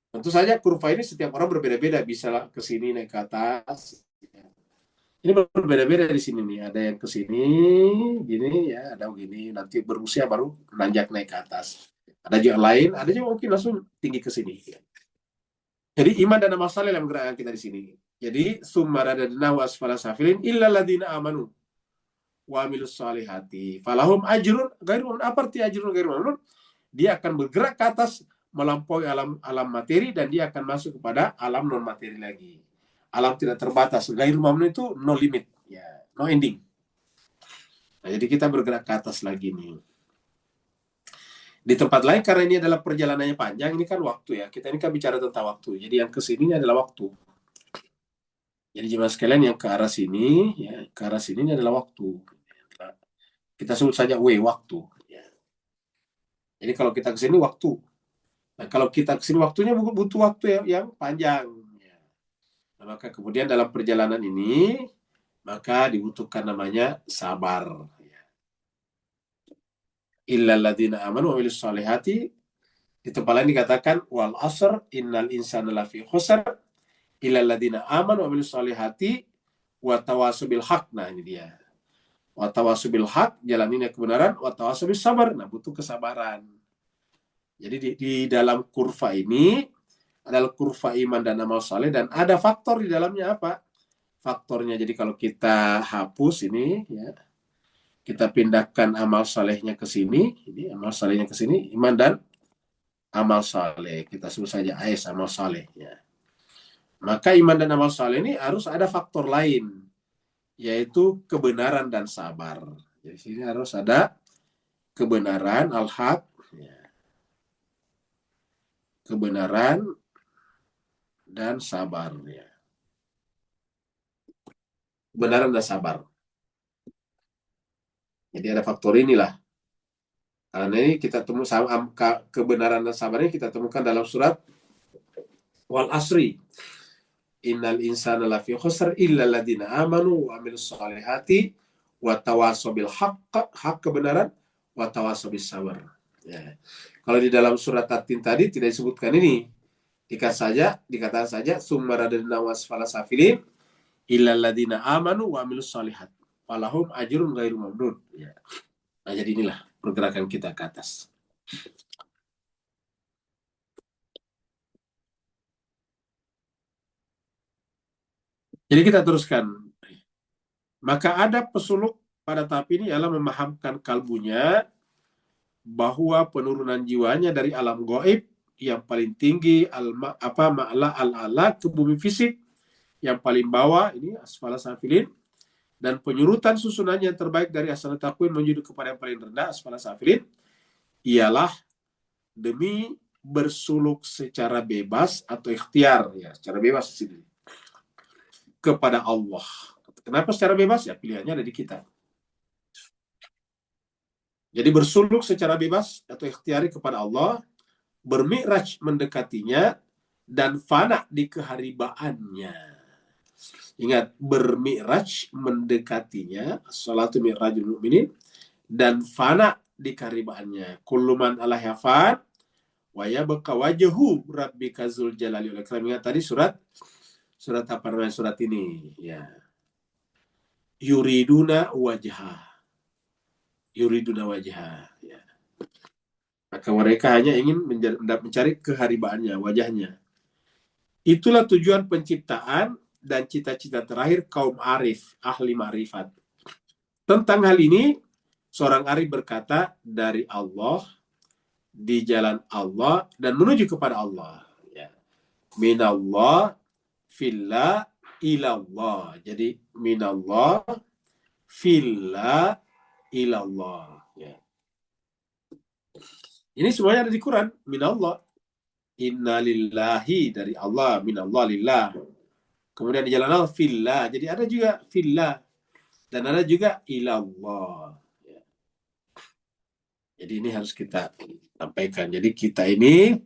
Tentu saja kurva ini setiap orang berbeda-beda, bisa ke sini naik ke atas. Ini berbeda-beda di sini nih. Ada yang ke sini, gini ya, ada begini. Nanti berusia baru menanjak naik ke atas. Ada juga lain, ada juga mungkin langsung tinggi ke sini. Jadi iman dan amal saleh yang menggerakkan kita di sini. Jadi summa radadna wa asfala safilin illa ladina amanu wa amilus salihati falahum ajrun ghairu mamnun. Apa arti ajrun ghairu mamnun? Dia akan bergerak ke atas melampaui alam materi dan dia akan masuk kepada alam non materi lagi. Alam tidak terbatas. Ghairu mamnun itu no limit, ya, no ending. Nah, jadi kita bergerak ke atas lagi nih. Di tempat lain karena ini adalah perjalanannya panjang, ini kan waktu ya. Kita ini kan bicara tentang waktu. Jadi yang kesini adalah waktu. Jadi jemaah sekalian yang ke arah sini, ya, ke arah sini ini adalah waktu. Kita sebut saja waktu. Ya. Jadi kalau kita ke sini waktu. Nah, kalau kita ke sini waktunya butuh waktu yang panjang. Ya. Nah, maka kemudian dalam perjalanan ini, maka dibutuhkan namanya sabar. Ya. Illal ladzina amanu wa amilus solihati. Di tempat lain dikatakan wal asr innal insana lafi khusr illal ladzina amanu wa amilus solihati wa tawasau bil haq. Nah, ini dia. Wa tawasau bil haq, jalanin kebenaran, wa tawasau bis sabar. Nah, butuh kesabaran. Jadi di dalam kurva ini adalah kurva iman dan amal saleh dan ada faktor di dalamnya apa? Faktornya. Jadi kalau kita hapus ini ya, kita pindahkan amal salehnya ke sini, ini amal salehnya ke sini, iman dan amal saleh. Kita sebut saja AS amal saleh ya. Maka iman dan amal saleh ini harus ada faktor lain, yaitu kebenaran dan sabar. Jadi sini harus ada kebenaran al-haq, ya, kebenaran dan sabar. Ya. Kebenaran dan sabar. Jadi ada faktor inilah. Karena ini kita temu sama kebenaran dan sabar ini kita temukan dalam surat Wal Asri. Innal insana lafi khusr illa alladziina amanu wa amilus solihati wa tawasau bil haq kebenaran, wa tawasau bis sabar. Ya. Kalau di dalam surat Tatin tadi tidak disebutkan ini. Dikatakan saja summa radadna wasfala safilin illa alladziina amanu wa amilus solihat falahum ajrun ghairu mamnun. Ya. Nah, jadi inilah pergerakan kita ke atas. Jadi kita teruskan. Maka ada pesuluk pada tahap ini ialah memahamkan kalbunya bahwa penurunan jiwanya dari alam gaib yang paling tinggi ma'la al-ala ke bumi fisik yang paling bawah ini asfala safilin dan penyurutan susunannya yang terbaik dari asal takwin menuju kepada yang paling rendah asfala safilin ialah demi bersuluk secara bebas atau ikhtiar ya, secara bebas di sini kepada Allah. Kenapa secara bebas? Ya pilihannya ada di kita. Jadi bersuluk secara bebas atau ikhtiari kepada Allah, bermi'raj mendekatinya, dan fana di keharibaannya. Ingat, bermi'raj mendekatinya, salatu mi'rajul mu'minin, dan fana di keharibaannya. Kullu man alaiha fan, wa yabqa wajhu rabbika dzul jalali wal ikram. Ingat tadi surat apa namanya surat ini? Ya. Yuriduna wajha. Yuriduna wajha. Ya. Maka mereka hanya ingin mencari keharibaannya, wajahnya. Itulah tujuan penciptaan dan cita-cita terakhir kaum arif, ahli ma'rifat. Tentang hal ini, seorang Ari berkata dari Allah, di jalan Allah, dan menuju kepada Allah. Ya. Minallah, fillah, ilallah. Jadi minallah, fillah, ilallah. Ya. Ini semuanya ada di Quran. Minallah. Inna lillahi dari Allah. Minallah lillah. Kemudian di jalan Allah, fillah. Jadi ada juga fillah. Dan ada juga ilallah. Ya. Jadi ini harus kita sampaikan. Jadi kita ini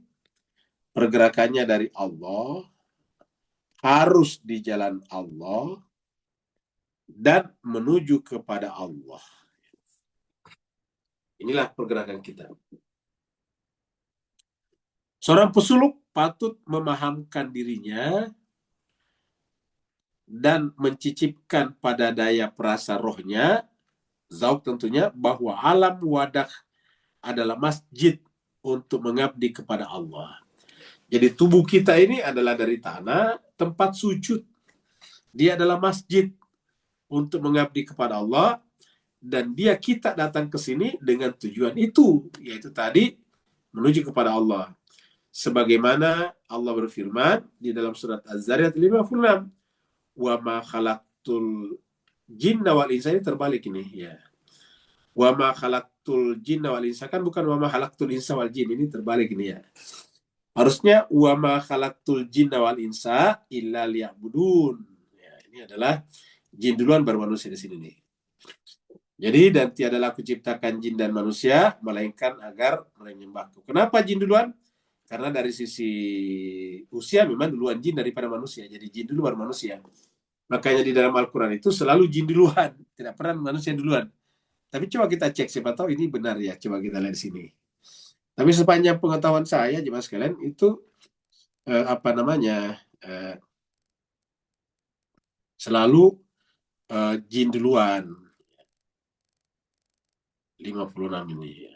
pergerakannya dari Allah, harus di jalan Allah, dan menuju kepada Allah. Inilah pergerakan kita. Seorang pesuluk patut memahamkan dirinya dan mencicipkan pada daya perasa rohnya, zauk tentunya, bahwa alam wadah adalah masjid untuk mengabdi kepada Allah. Jadi tubuh kita ini adalah dari tanah, tempat sujud. Dia adalah masjid untuk mengabdi kepada Allah, dan kita datang ke sini dengan tujuan itu, yaitu tadi menuju kepada Allah. Sebagaimana Allah berfirman di dalam surat Az-Zariyat 56, wa ma khalaqtul jinna wal insa, ini terbalik ini ya. Wa ma khalaqtul jinna wal insa, kan bukan wa ma khalaqtul insa wal jin, ini terbalik ini ya. Harusnya wa ma khalaqtul jinna wal insa illa liya'budun. Ya, ini adalah jin duluan baru manusia di sini nih. Jadi, dan tiadalah aku ciptakan jin dan manusia melainkan agar menyembahku. Kenapa jin duluan? Karena dari sisi usia memang duluan jin daripada manusia. Jadi jin dulu baru manusia. Makanya di dalam Al-Quran itu selalu jin duluan, tidak pernah manusia duluan. Tapi coba kita cek, siapa tahu ini benar ya. Coba kita lihat di sini. Tapi sepanjang pengetahuan saya, jemaah sekalian, itu selalu jin duluan. 56 ini ya.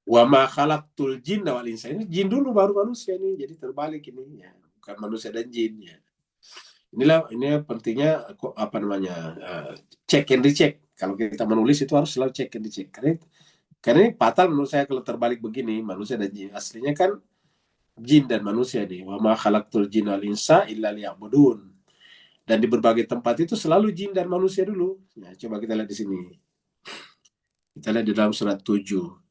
Wa ma khalaqtul jinna wal insa, ini jin dulu baru manusia ini. Jadi terbalik ini ya. Bukan manusia dan jin ya. Ini pentingnya cek and recheck. Kalau kita menulis itu harus selalu cek and recheck. Karena ini fatal menurut saya kalau terbalik begini, manusia dan jin. Aslinya kan jin dan manusia nih. Wa ma khalaqtul jinna wal insa illa liya'budun. Dan di berbagai tempat itu selalu jin dan manusia dulu. Nah, coba kita lihat di sini. Kita lihat di dalam surat 7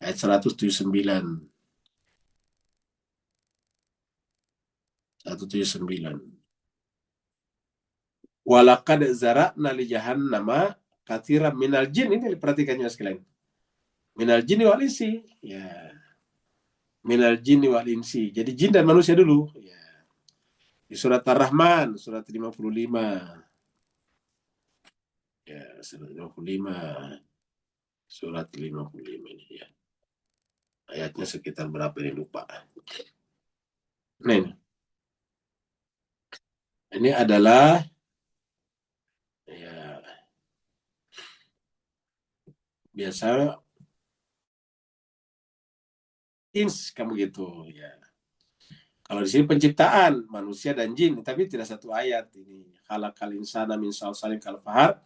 ayat 179. 179. Walakad zara'na li jahannama katsiran minal jin, ini perhatikannya sekalian. Minal jinni wal insi. Ya. Minal jinni wal insi. Jadi jin dan manusia dulu. Ya. Di surat Ar-Rahman, surat 55. Ya, surat 55. Surat 55 ini ya. Ayatnya sekitar berapa ini lupa. Nah, ini adalah ya, biasa ins kamu gitu ya. Kalau di sini penciptaan manusia dan jin, tapi tidak satu ayat ini. Khalaqal insana min salsalin kal fahar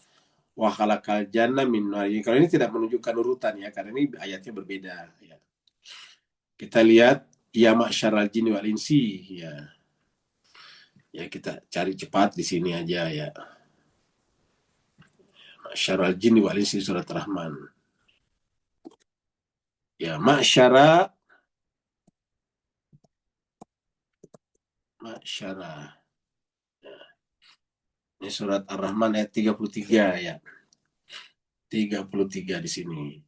wa khalaqal janna min nar. Kalau ini tidak menunjukkan urutan ya, karena ini ayatnya berbeda ya. Kita lihat ya ma'syaral jinni wal insi ya. Ya kita cari cepat di sini aja ya. Ma'syaral jinni wal insi surat Rahman. Ya ma'syara. Ya. Ini surat Ar-Rahman ayat 33 ya. 33 di sini.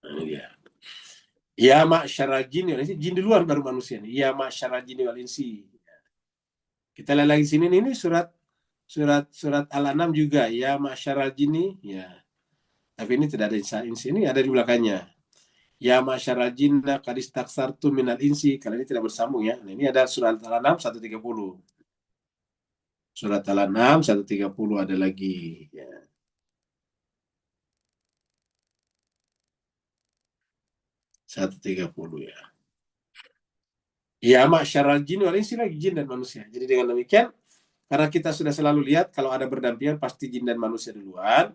Nah, ini dia. Ya ma'syaral jinni wal insi, jin duluan baru manusia nih. Ya ma'syaral jinni wal insi. Kita lihat lagi sini nih, ini surat Al-An'am juga ya ma'syaral jinni ya. Tapi ini tidak ada insi, ini ada di belakangnya. Ya ma'syaral jinna qad istaksartu minal insi. Kalau ini tidak bersambung ya. Nah, ini ada surat Al-An'am 130. Surat Al-An'am 130 ada lagi ya. 130 ya. Ya, ma'syaral jin wal insi lagi, jin dan manusia. Jadi dengan demikian, karena kita sudah selalu lihat kalau ada berdampingan pasti jin dan manusia duluan,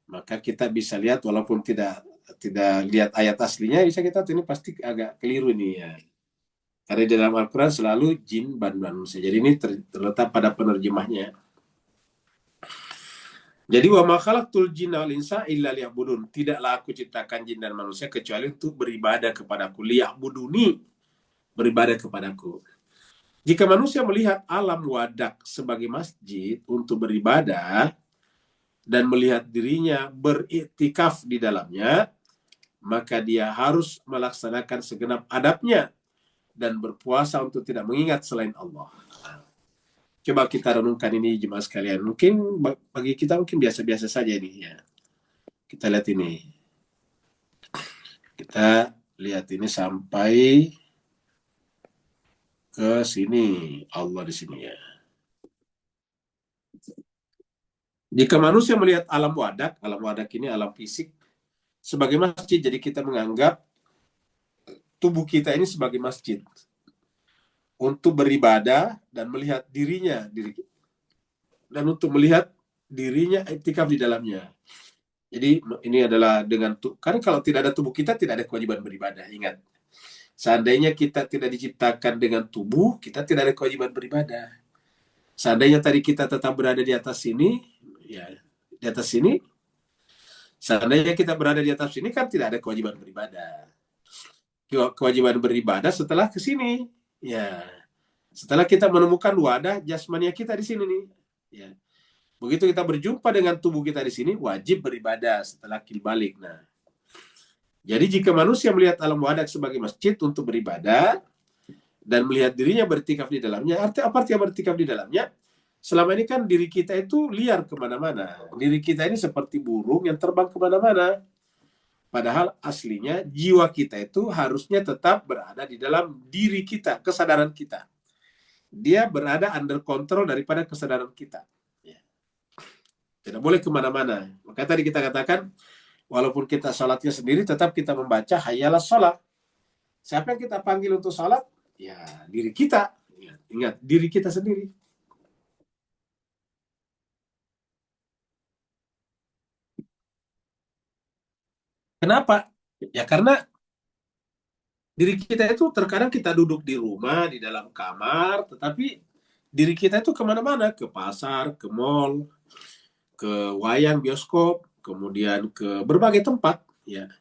maka kita bisa lihat walaupun tidak tidak lihat ayat aslinya, bisa kita tuh ini pasti agak keliru nih ya. Karena di dalam Al-Quran selalu jin dan manusia. Jadi ini terletak pada penerjemahnya. Jadi wa ma khalaqtul jinna wal insa illa liya'budun. Tidaklah aku ciptakan jin dan manusia kecuali untuk beribadah kepadaku. Liya'buduni, beribadah kepadaku. Jika manusia melihat alam wadak sebagai masjid untuk beribadah dan melihat dirinya beriktikaf di dalamnya, maka dia harus melaksanakan segenap adabnya dan berpuasa untuk tidak mengingat selain Allah. Coba kita renungkan ini jemaah sekalian. Mungkin bagi kita mungkin biasa-biasa saja ini ya. Kita lihat ini. Kita lihat ini sampai ke sini. Allah di sini ya. Jika manusia melihat alam wadak ini alam fisik sebagai masjid, jadi kita menganggap tubuh kita ini sebagai masjid untuk beribadah dan melihat dirinya, dan untuk melihat dirinya iktikaf di dalamnya. Jadi ini adalah dengan karena kalau tidak ada tubuh kita tidak ada kewajiban beribadah. Ingat, seandainya kita tidak diciptakan dengan tubuh, kita tidak ada kewajiban beribadah. Seandainya tadi kita tetap berada di atas sini, ya di atas sini, seandainya kita berada di atas sini kan tidak ada kewajiban beribadah. Kewajiban beribadah setelah ke sini, ya. Setelah kita menemukan wadah jasmania kita di sini nih, ya. Begitu kita berjumpa dengan tubuh kita di sini, wajib beribadah setelah balik. Nah, jadi jika manusia melihat alam wadah sebagai masjid untuk beribadah dan melihat dirinya bertikaf di dalamnya, apa artinya bertikaf di dalamnya? Selama ini kan diri kita itu liar kemana-mana. Diri kita ini seperti burung yang terbang kemana-mana. Padahal aslinya jiwa kita itu harusnya tetap berada di dalam diri kita, kesadaran kita. Dia berada under control daripada kesadaran kita. Tidak boleh kemana-mana. Maka tadi kita katakan, walaupun kita sholatnya sendiri, tetap kita membaca hayyalah sholat. Siapa yang kita panggil untuk sholat? Ya, diri kita. Ingat, diri kita sendiri. Kenapa? Ya karena diri kita itu terkadang kita duduk di rumah, di dalam kamar, tetapi diri kita itu kemana-mana. Ke pasar, ke mall, ke wayang, bioskop, kemudian ke berbagai tempat. Ya.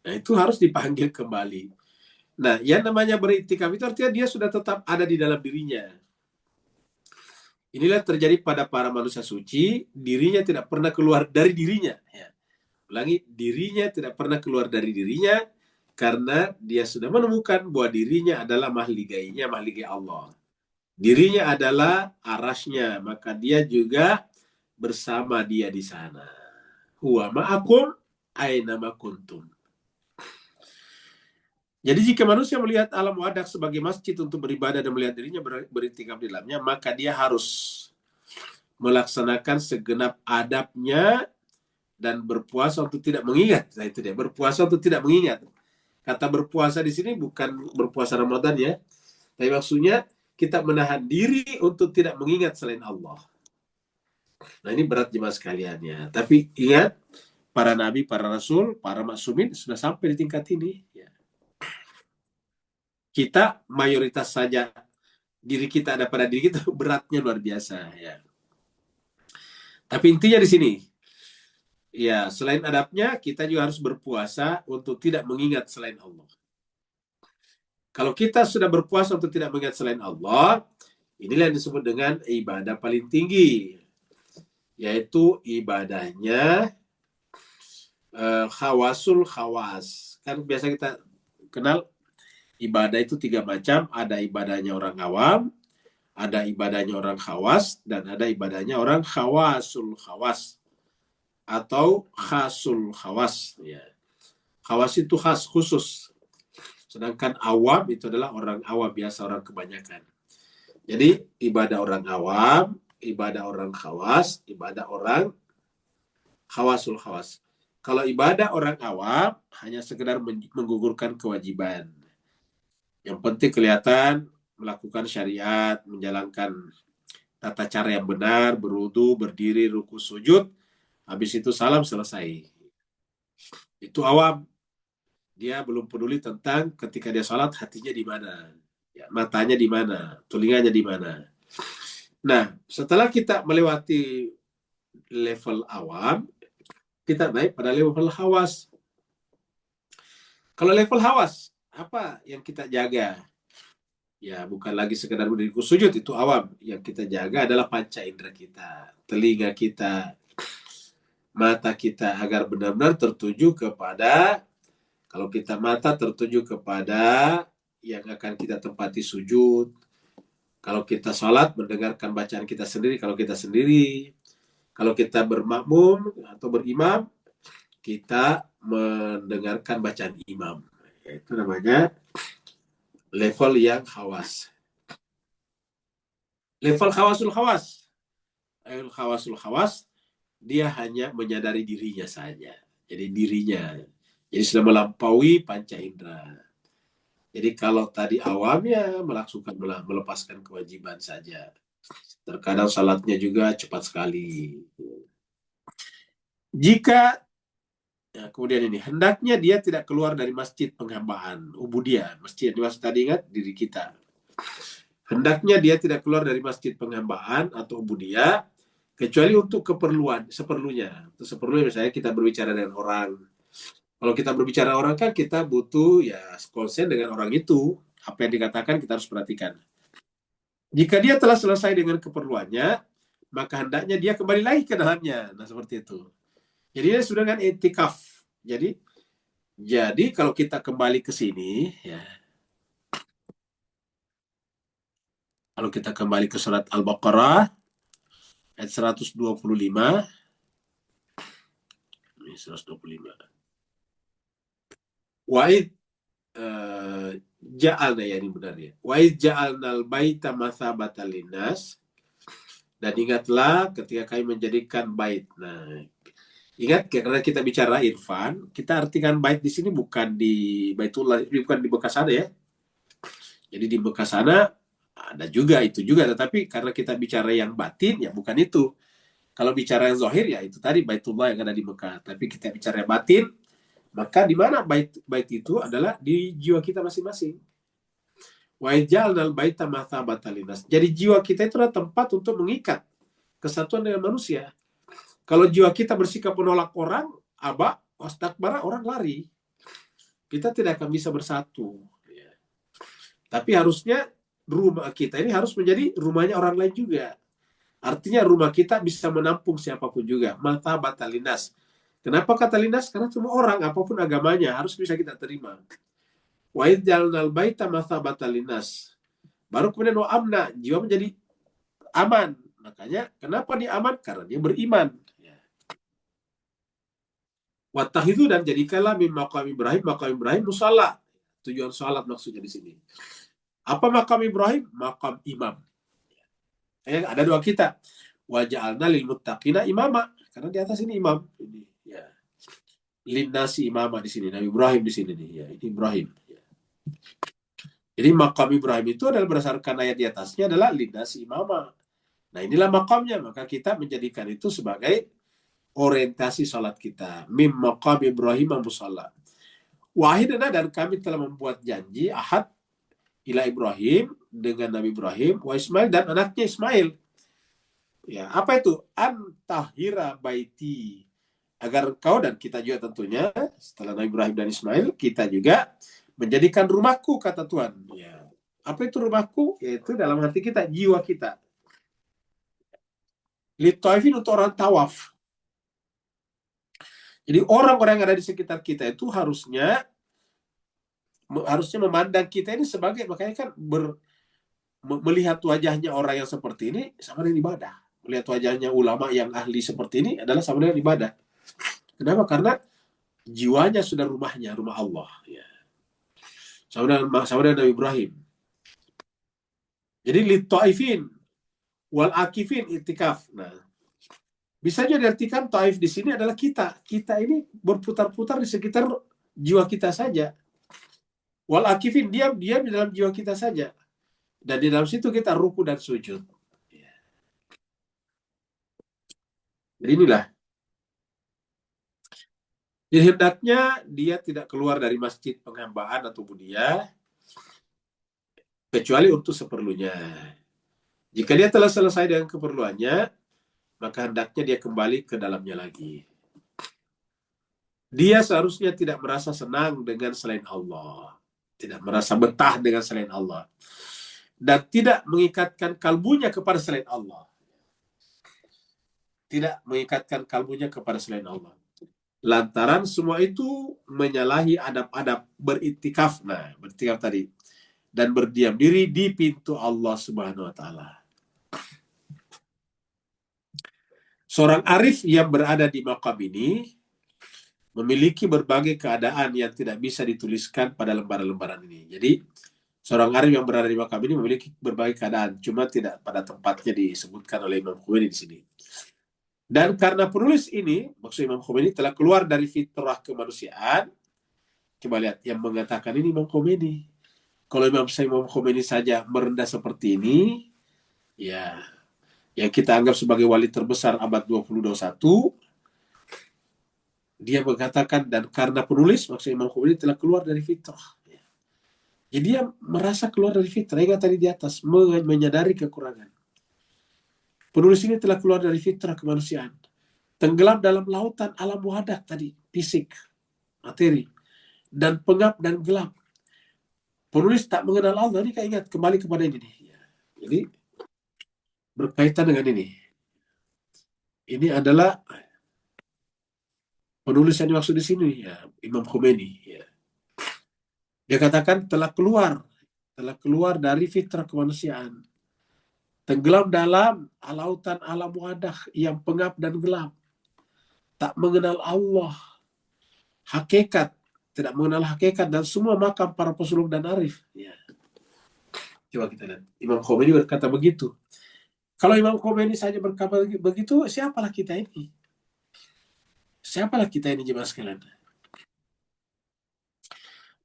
Nah, itu harus dipanggil kembali. Nah, yang namanya beriktikaf itu artinya dia sudah tetap ada di dalam dirinya. Inilah terjadi pada para manusia suci, dirinya tidak pernah keluar dari dirinya. Ya. Ulangi, dirinya tidak pernah keluar dari dirinya karena dia sudah menemukan bahwa dirinya adalah mahligainya, mahligai Allah. Dirinya adalah arasnya, maka dia juga bersama dia di sana. Huwa ma'akum aina ma kuntum. Jadi jika manusia melihat alam wadah sebagai masjid untuk beribadah dan melihat dirinya beriktikaf di dalamnya, maka dia harus melaksanakan segenap adabnya dan berpuasa untuk tidak mengingat. Nah itu dia, berpuasa untuk tidak mengingat. Kata berpuasa di sini bukan berpuasa Ramadan ya, tapi maksudnya kita menahan diri untuk tidak mengingat selain Allah. Nah ini berat jemaah sekalian ya. Tapi ingat, para nabi, para rasul, para maksumin sudah sampai di tingkat ini. Ya. Kita mayoritas saja diri kita ada pada diri kita beratnya luar biasa ya. Tapi intinya di sini, ya selain adabnya kita juga harus berpuasa untuk tidak mengingat selain Allah. Kalau kita sudah berpuasa untuk tidak mengingat selain Allah, inilah yang disebut dengan ibadah paling tinggi, yaitu ibadahnya khawasul khawas. Kan biasa kita kenal ibadah itu 3 macam, ada ibadahnya orang awam, ada ibadahnya orang khawas, dan ada ibadahnya orang khawasul khawas atau khasul khawas. Ya. Khawas itu khas, khusus. Sedangkan awam itu adalah orang awam biasa, orang kebanyakan. Jadi ibadah orang awam, ibadah orang khawas, ibadah orang khawasul khawas. Kalau ibadah orang awam hanya sekedar menggugurkan kewajiban. Yang penting kelihatan melakukan syariat, menjalankan tata cara yang benar, berwudu, berdiri, ruku, sujud, habis itu salam selesai. Itu awam. Dia belum peduli tentang ketika dia sholat hatinya di mana, ya, matanya di mana, telinganya di mana. Nah, setelah kita melewati level awam, kita naik pada level hawas. Kalau level hawas, apa yang kita jaga? Ya, bukan lagi sekedar berdiri sujud, itu awam. Yang kita jaga adalah panca indera kita, telinga kita, mata kita, agar benar-benar tertuju kepada, kalau kita mata tertuju kepada yang akan kita tempati sujud. Kalau kita sholat, mendengarkan bacaan kita sendiri. Kalau kita sendiri, kalau kita bermakmum atau berimam, kita mendengarkan bacaan imam. Itu namanya level yang hawas. Level khawasul khawas. Level khawasul khawas, dia hanya menyadari dirinya saja. Jadi dirinya. Jadi sudah melampaui panca indera. Jadi kalau tadi awamnya melepaskan kewajiban saja. Terkadang salatnya juga cepat sekali. Jika kemudian ini, hendaknya dia tidak keluar dari masjid penghambaan, ubudiyah. Masjid di masjid tadi ingat diri kita. Hendaknya dia tidak keluar dari masjid penghambaan atau ubudiyah kecuali untuk keperluan, seperlunya. Seperlunya misalnya kita berbicara dengan orang. Kalau kita berbicara orang kan kita butuh ya konsen dengan orang itu. Apa yang dikatakan kita harus perhatikan. Jika dia telah selesai dengan keperluannya, maka hendaknya dia kembali lagi ke dalamnya. Nah, seperti itu. Jadi dia sudah dengan etikaf. Jadi kalau kita kembali ke sini, ya, kalau kita kembali ke surat Al-Baqarah ayat 125, ini 125. Wa'id ja'alna, ya ini benar ya. Wa'id ja'alnal baita mathabatan linnas, dan ingatlah ketika kami menjadikan bait. Nah, ingat karena kita bicara irfan, kita artikan bait di sini bukan di Baitullah, bukan di bekas sana ya. Jadi di bekas sana ada juga itu juga, tetapi karena kita bicara yang batin ya bukan itu. Kalau bicara yang zahir ya itu tadi Baitullah yang ada di Mekah. Tapi kita bicara yang batin, maka di mana bait itu adalah di jiwa kita masing-masing. Wa jalnal baita mathabatan linnas. Jadi jiwa kita itu adalah tempat untuk mengikat kesatuan dengan manusia. Kalau jiwa kita bersikap menolak orang, aba, wastakbara, orang lari. Kita tidak akan bisa bersatu. Ya. Tapi harusnya rumah kita ini harus menjadi rumahnya orang lain juga. Artinya rumah kita bisa menampung siapapun juga. Mata batalinas. Kenapa kata linas? Karena semua orang, apapun agamanya, harus bisa kita terima. Wa idjalnal baita mata batalinas. Baru kemudian wa amna, jiwa menjadi aman. Makanya kenapa dia aman? Karena dia beriman. Wattakhidhu, dan jadikanlah min maqam Ibrahim musalla. Tujuan salat maksudnya di sini. Apa makam Ibrahim? Makam imam. Ada doa kita. Wa ja'alna lil muttaqina imama. Karena di atas ini imam. Ini, ya. Linnasi imama di sini. Nabi Ibrahim di sini nih. Ya, ini Ibrahim. Ya. Jadi makam Ibrahim itu adalah berdasarkan ayat di atasnya adalah linnasi imama. Nah inilah makamnya. Maka kita menjadikan itu sebagai orientasi salat kita. Mim maqam Ibrahim musalla. Wahidana, dan kami telah membuat janji ahad ila Ibrahim, dengan Nabi Ibrahim, wa Ismail, dan anaknya Ismail. Ya, apa itu? Antahira baiti. Agar engkau dan kita juga tentunya, setelah Nabi Ibrahim dan Ismail, kita juga menjadikan rumahku, kata Tuhan. Ya. Apa itu rumahku? Yaitu dalam hati kita, jiwa kita. Litaifin, untuk orang tawaf. Jadi orang-orang yang ada di sekitar kita itu harusnya memandang kita ini sebagai, makanya kan melihat wajahnya orang yang seperti ini sama dengan ibadah. Melihat wajahnya ulama yang ahli seperti ini adalah sama dengan ibadah. Kenapa? Karena jiwanya sudah rumahnya, rumah Allah. Ya. Sama dengan Nabi Ibrahim. Jadi lit-ta'ifin wal akifin itikaf. Nah, bisa juga diartikan ta'if di sini adalah kita. Kita ini berputar-putar di sekitar jiwa kita saja. Wal akifin, diam di dalam jiwa kita saja. Dan di dalam situ kita ruku dan sujud. Jadi inilah. Jadi hendaknya dia tidak keluar dari masjid penghambaan atau budia kecuali untuk seperlunya. Jika dia telah selesai dengan keperluannya, maka hendaknya dia kembali ke dalamnya lagi. Dia seharusnya tidak merasa senang dengan selain Allah, tidak merasa betah dengan selain Allah, dan tidak mengikatkan kalbunya kepada selain Allah. Tidak mengikatkan kalbunya kepada selain Allah. Lantaran semua itu menyalahi adab-adab beriktikaf. Nah, beriktikaf tadi. Dan berdiam diri di pintu Allah Subhanahu wa taala. Seorang arif yang berada di maqam ini memiliki berbagai keadaan yang tidak bisa dituliskan pada lembaran-lembaran ini. Jadi, seorang arif yang berada di maqam ini memiliki berbagai keadaan, cuma tidak pada tempatnya disebutkan oleh Imam Khomeini di sini. Dan karena penulis ini, maksud Imam Khomeini telah keluar dari fitrah kemanusiaan. Coba lihat, yang mengatakan ini Imam Khomeini. Kalau Imam Khomeini saja merendah seperti ini, ya, yang kita anggap sebagai wali terbesar abad 20-21, dia mengatakan, dan karena penulis, maksud Imam Khomeini telah keluar dari fitrah. Jadi dia merasa keluar dari fitrah, yang tadi di atas, menyadari kekurangan. Penulis ini telah keluar dari fitrah kemanusiaan. Tenggelam dalam lautan alam wadah tadi, fisik, materi, dan pengap dan gelap. Penulis tak mengenal Allah, ini ingat kembali kepada ini nih. Jadi berkaitan dengan ini. Ini adalah penulis yang dimaksud di sini, ya, Imam Khomeini. Ya. Dia katakan telah keluar dari fitrah kemanusiaan, tenggelam dalam lautan alam wadah yang pengap dan gelap, tak mengenal Allah, hakikat, tidak mengenal hakikat dan semua makam para pesulung dan arif. Ya. Coba kita lihat. Imam Khomeini berkata begitu. Kalau Imam Khomeini saja berkata begitu, siapalah kita ini? Siapalah kita ini, jemaah sekalian?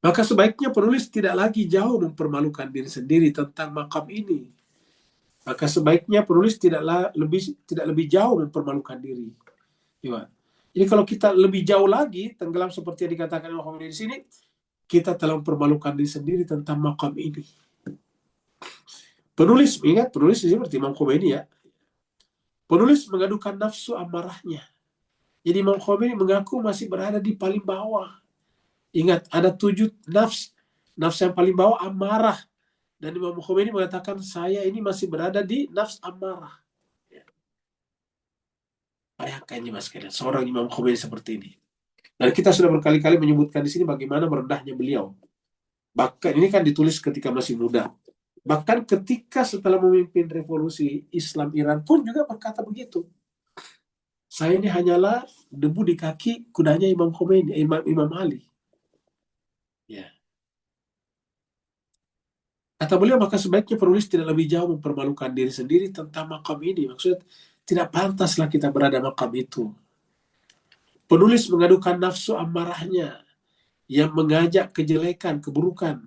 Maka sebaiknya penulis tidak lagi jauh mempermalukan diri sendiri tentang makam ini. Maka sebaiknya penulis tidak lebih jauh mempermalukan diri. Ya. Jadi kalau kita lebih jauh lagi tenggelam seperti yang dikatakan Imam Khomeini di sini, kita telah mempermalukan diri sendiri tentang makam ini. Penulis, ingat penulis seperti Imam Khomeini ya. Penulis mengadukan nafsu amarahnya. Jadi Imam Khomeini mengaku masih berada di paling bawah. Ingat, ada 7 nafs. Nafs yang paling bawah amarah. Dan Imam Khomeini mengatakan, saya ini masih berada di nafs amarah. Bayangkan ini mas kalian, seorang Imam Khomeini seperti ini. Dan kita sudah berkali-kali menyebutkan di sini bagaimana merendahnya beliau. Bahkan ini kan ditulis ketika masih muda. Bahkan ketika setelah memimpin revolusi Islam Iran pun juga berkata begitu. Saya ini hanyalah debu di kaki kudanya Imam Khomeini, Imam Ali. Ya. Kata beliau, maka sebaiknya penulis tidak lebih jauh mempermalukan diri sendiri tentang makam ini. Maksudnya, tidak pantaslah kita berada makam itu. Penulis mengadukan nafsu amarahnya yang mengajak kejelekan, keburukan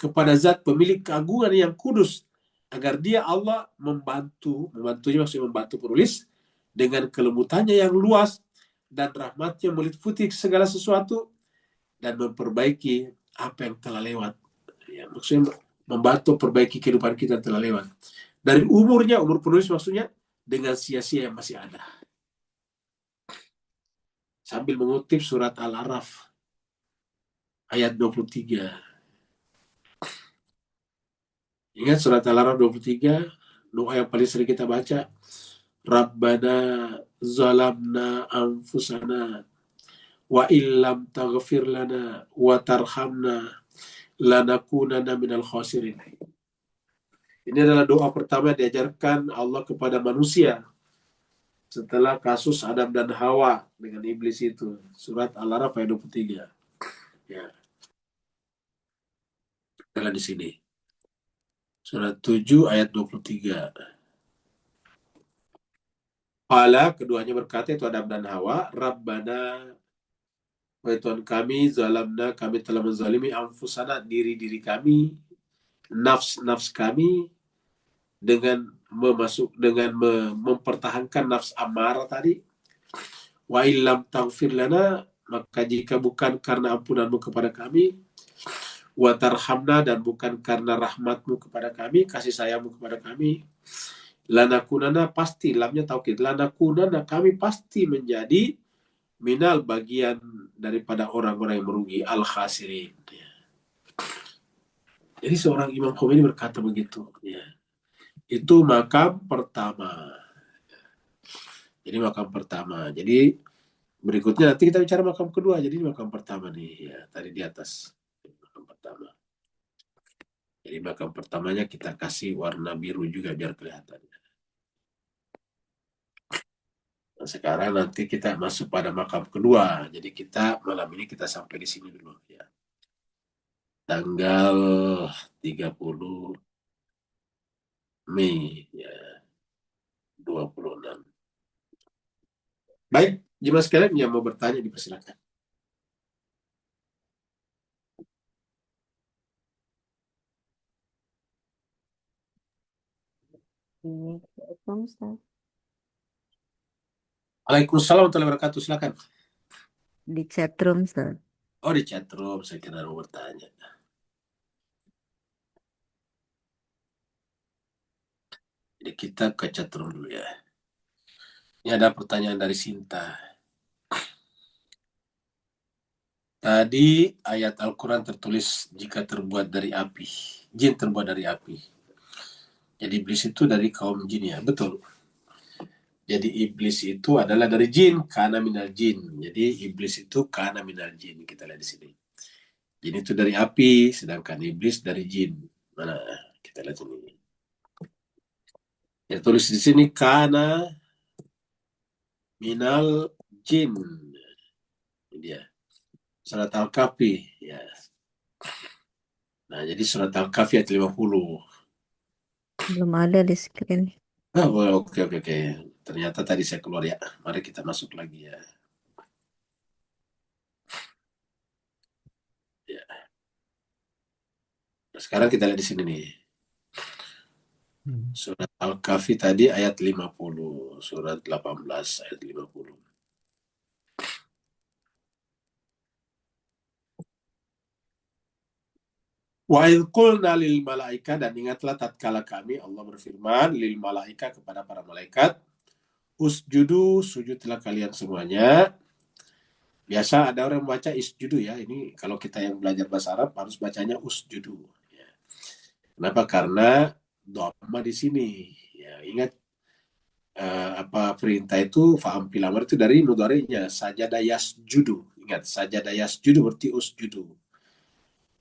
kepada zat pemilik keagungan yang kudus, agar dia Allah membantunya maksudnya membantu penulis dengan kelembutannya yang luas dan rahmatnya meliputi segala sesuatu dan memperbaiki apa yang telah lewat. Ya, maksudnya membantu perbaiki kehidupan kita yang telah lewat. Dari umur penulis maksudnya, dengan sia-sia yang masih ada. Sambil mengutip surat Al-Araf ayat 23. Ingat surat Al-Araf 23, doa yang paling sering kita baca, Rabbana zalamna anfusana wa illam taghfir lana wa tarhamna lanakunanna minal khasirin. Ini adalah doa pertama yang diajarkan Allah kepada manusia setelah kasus Adam dan Hawa dengan iblis itu. Surat Al-Araf ayat 23. Ya. Adalah di sini. Surat 7 ayat 23. Qala, keduanya berkata, itu Adam dan Hawa, Rabbana, Wahai Tuhan kami, zalamna, kami telah menzalimi anfusana, diri-diri kami, nafs-nafs kami, dengan mempertahankan nafs amarah tadi. Wa illam taghfir lana, maka jika bukan karena ampunanmu kepada kami, wa tarhamna, dan bukan karena rahmatmu kepada kami, kasih sayangmu kepada kami, lanakunana, pasti, lamnya taukid, lanakunana, kami pasti menjadi minal, bagian daripada orang-orang yang merugi, al khasirin. Jadi seorang Imam Khomeini berkata begitu. Ya. Itu makam pertama. Jadi makam pertama. Jadi berikutnya nanti kita bicara makam kedua. Jadi makam pertama nih, ya tadi di atas. Makam pertama. Jadi makam pertamanya kita kasih warna biru juga biar kelihatan. Nah, sekarang nanti kita masuk pada makam kedua. Jadi kita malam ini kita sampai di sini dulu ya. Tanggal 30 Mei ya, 26. Baik, jemaah sekalian yang mau bertanya dipersilakan. Assalamualaikum, Ustaz. Waalaikumsalam warahmatullahi wabarakatuh. Silakan. Di chatroom, Ustaz. Oh, di chatroom saya kira mau bertanya. Jadi kita ke chatroom dulu ya. Ini ada pertanyaan dari Sinta. Tadi ayat Al-Quran tertulis jika terbuat dari api. Jin terbuat dari api. Jadi iblis itu dari kaum jin ya. Betul. Jadi iblis itu adalah dari jin. Kana minal jin. Jadi iblis itu kana minal jin. Kita lihat di sini. Jin itu dari api. Sedangkan iblis dari jin. Mana? Kita lihat ini. Ya tulis di sini kana minal jin. Ini dia. Surat Al-Kahfi ya. Nah, jadi surat Al-Kahfi ayat 50. Belum ada di screen. Oh, oke, oke, oke. Ternyata tadi saya keluar ya. Mari kita masuk lagi ya. Ya. Nah, sekarang kita lihat di sini nih. Surat Al-Kahfi tadi ayat 50. Surat 18 ayat 50. Wa idh qulna lil malaika, dan ingatlah tatkala kami, Allah berfirman, lil malaika, kepada para malaikat, usjudu, sujudlah kalian semuanya. Biasa ada orang membaca isjudu ya. Ini kalau kita yang belajar bahasa Arab harus bacanya usjudu. Ya. Kenapa? Karena dhamma di sini. Ya, ingat apa perintah itu, fa'am fil amr itu dari mudhari'nya sajada yasjudu. Ingat, sajada yasjudu berarti usjudu.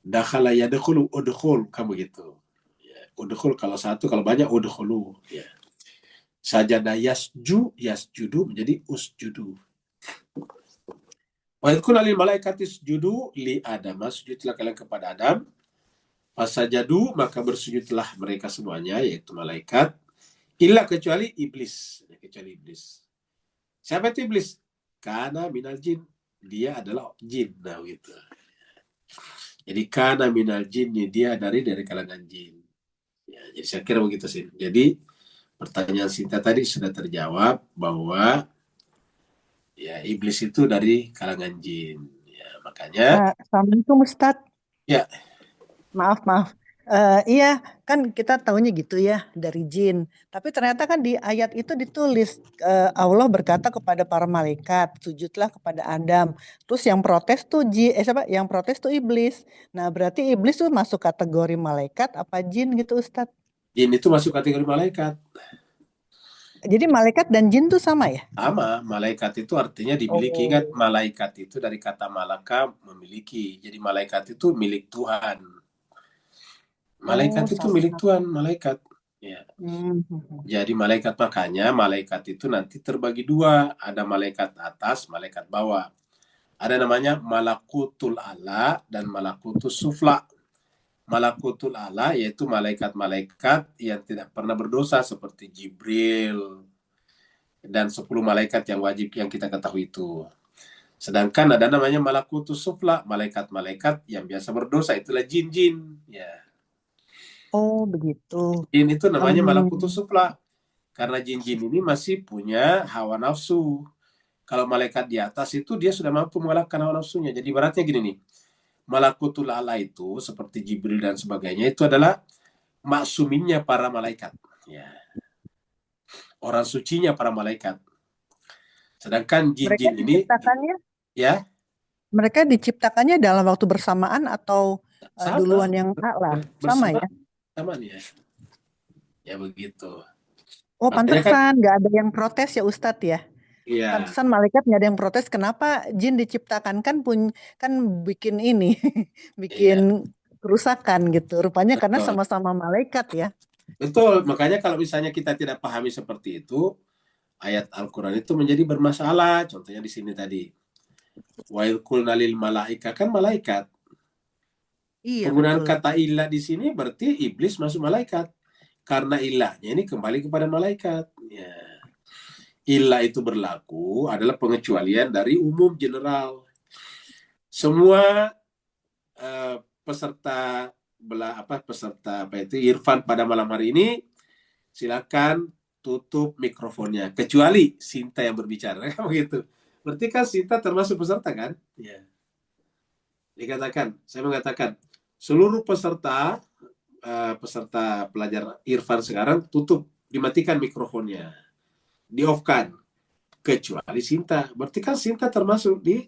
Dakhala yadkhulu udkhul, kamu gitu. Ya, udkhul kalau satu, kalau banyak udkhulu. Ya. Sajada yasjudu menjadi usjudu. Wa idh qulna lil malaikati isjudu li Adam, sujudlah kalian kepada Adam. Fasajadu, maka bersujudlah mereka semuanya, yaitu malaikat, illa, kecuali iblis. Kecuali iblis. Siapa itu iblis? Kana minal jin. Dia adalah jin. Nah, gitu. Jadi kana minal jin, dia dari kalangan jin. Ya, jadi saya kira begitu sih. Jadi pertanyaan Sinta tadi sudah terjawab bahwa ya iblis itu dari kalangan jin. Ya, makanya Assalamualaikum Ustadz. ya. Maaf, maaf. Iya, kan kita tahunya gitu ya dari jin. Tapi ternyata kan di ayat itu ditulis Allah berkata kepada para malaikat, sujudlah kepada Adam. Terus yang protes tuh siapa? Yang protes tuh iblis. Nah, berarti iblis tuh masuk kategori malaikat apa jin gitu Ustadz? Jin itu masuk kategori malaikat. Jadi malaikat dan jin tuh sama ya? Sama, malaikat itu artinya dimiliki. Ingat, malaikat itu dari kata malaka, memiliki. Jadi malaikat itu milik Tuhan. Malaikat itu Sama. milik Tuhan, malaikat. Ya. Hmm. Jadi malaikat, makanya malaikat itu nanti terbagi dua. Ada malaikat atas, malaikat bawah. Ada namanya malakutul ala dan malakutus sufla. Malakutul ala yaitu malaikat-malaikat yang tidak pernah berdosa seperti Jibril dan 10 malaikat yang wajib yang kita ketahui itu. Sedangkan ada namanya malakutus sufla, malaikat-malaikat yang biasa berdosa, itulah jin-jin. Ya, Oh, begitu. jin itu namanya malakutus Hmm. sufla. Karena jin-jin ini masih punya hawa nafsu. Kalau malaikat di atas itu dia sudah mampu mengalahkan hawa nafsunya. Jadi ibaratnya gini nih, malakutul a'la itu seperti Jibril dan sebagainya itu adalah maksuminnya para malaikat. Ya, orang sucinya para malaikat. Sedangkan Mereka jin-jin ini, diciptakannya, ya, mereka diciptakannya dalam waktu bersamaan atau duluan sama, yang a'la? Sama bersama, ya? sama nih ya. Ya begitu. Oh, Makanya kan, pantesan nggak ada yang protes ya Ustadz ya? ya Pantesan malaikat nggak ada yang protes. Kenapa jin diciptakan kan bikin ini, bikin iya, kerusakan gitu. Rupanya karena betul. sama-sama malaikat ya. Betul, makanya kalau misalnya kita tidak pahami seperti itu, ayat Al-Quran itu menjadi bermasalah. Contohnya di sini tadi. Wa idh qulna lil malaika, kan malaikat. Iya Penggunaan betul. kata ilah di sini berarti iblis masuk malaikat. Karena ilahnya ini kembali kepada malaikat. Ya. Ilah itu berlaku adalah pengecualian dari umum general. Semua peserta peserta itu Irfan pada malam hari ini silakan tutup mikrofonnya kecuali Sinta yang berbicara begitu. Berarti kan Sinta termasuk peserta kan? Ya. Saya mengatakan seluruh peserta pelajar Irfan sekarang tutup, dimatikan mikrofonnya, di off kan, kecuali Sinta. Berarti kan Sinta termasuk di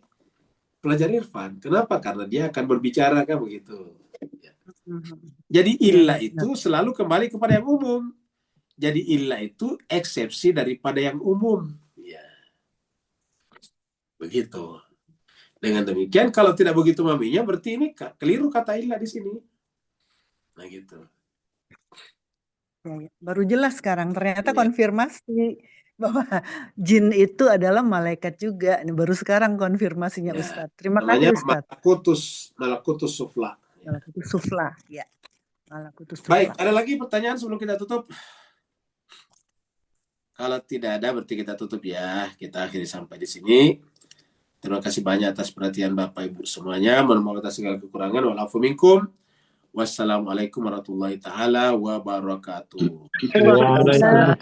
pelajar Irfan. Kenapa? Karena dia akan berbicara kan begitu. Jadi Iya, ilah iya, benar. itu selalu kembali kepada yang umum. Jadi ilah itu eksepsi daripada yang umum. Ya, begitu. Dengan demikian, kalau tidak begitu maminya, berarti ini keliru kata ilah di sini. Nah gitu. Ya, ya. Baru jelas sekarang. Ternyata Ya. konfirmasi bahwa jin itu adalah malaikat juga. Ini baru sekarang konfirmasinya Ya. Ustadz. Terima kasih Namanya Ustadz. malakutus sufla. Ya. Malakutus sufla. Ya, malakutus Baik, sufla. ada lagi pertanyaan sebelum kita tutup? Kalau tidak ada, berarti kita tutup ya. Kita akhiri sampai di sini. Terima kasih banyak atas perhatian Bapak Ibu semuanya. Mohon maaf atas segala kekurangan. Wa'alafu minkum. Wassalamualaikum warahmatullahi taala wabarakatuh. Waalaikumsalam.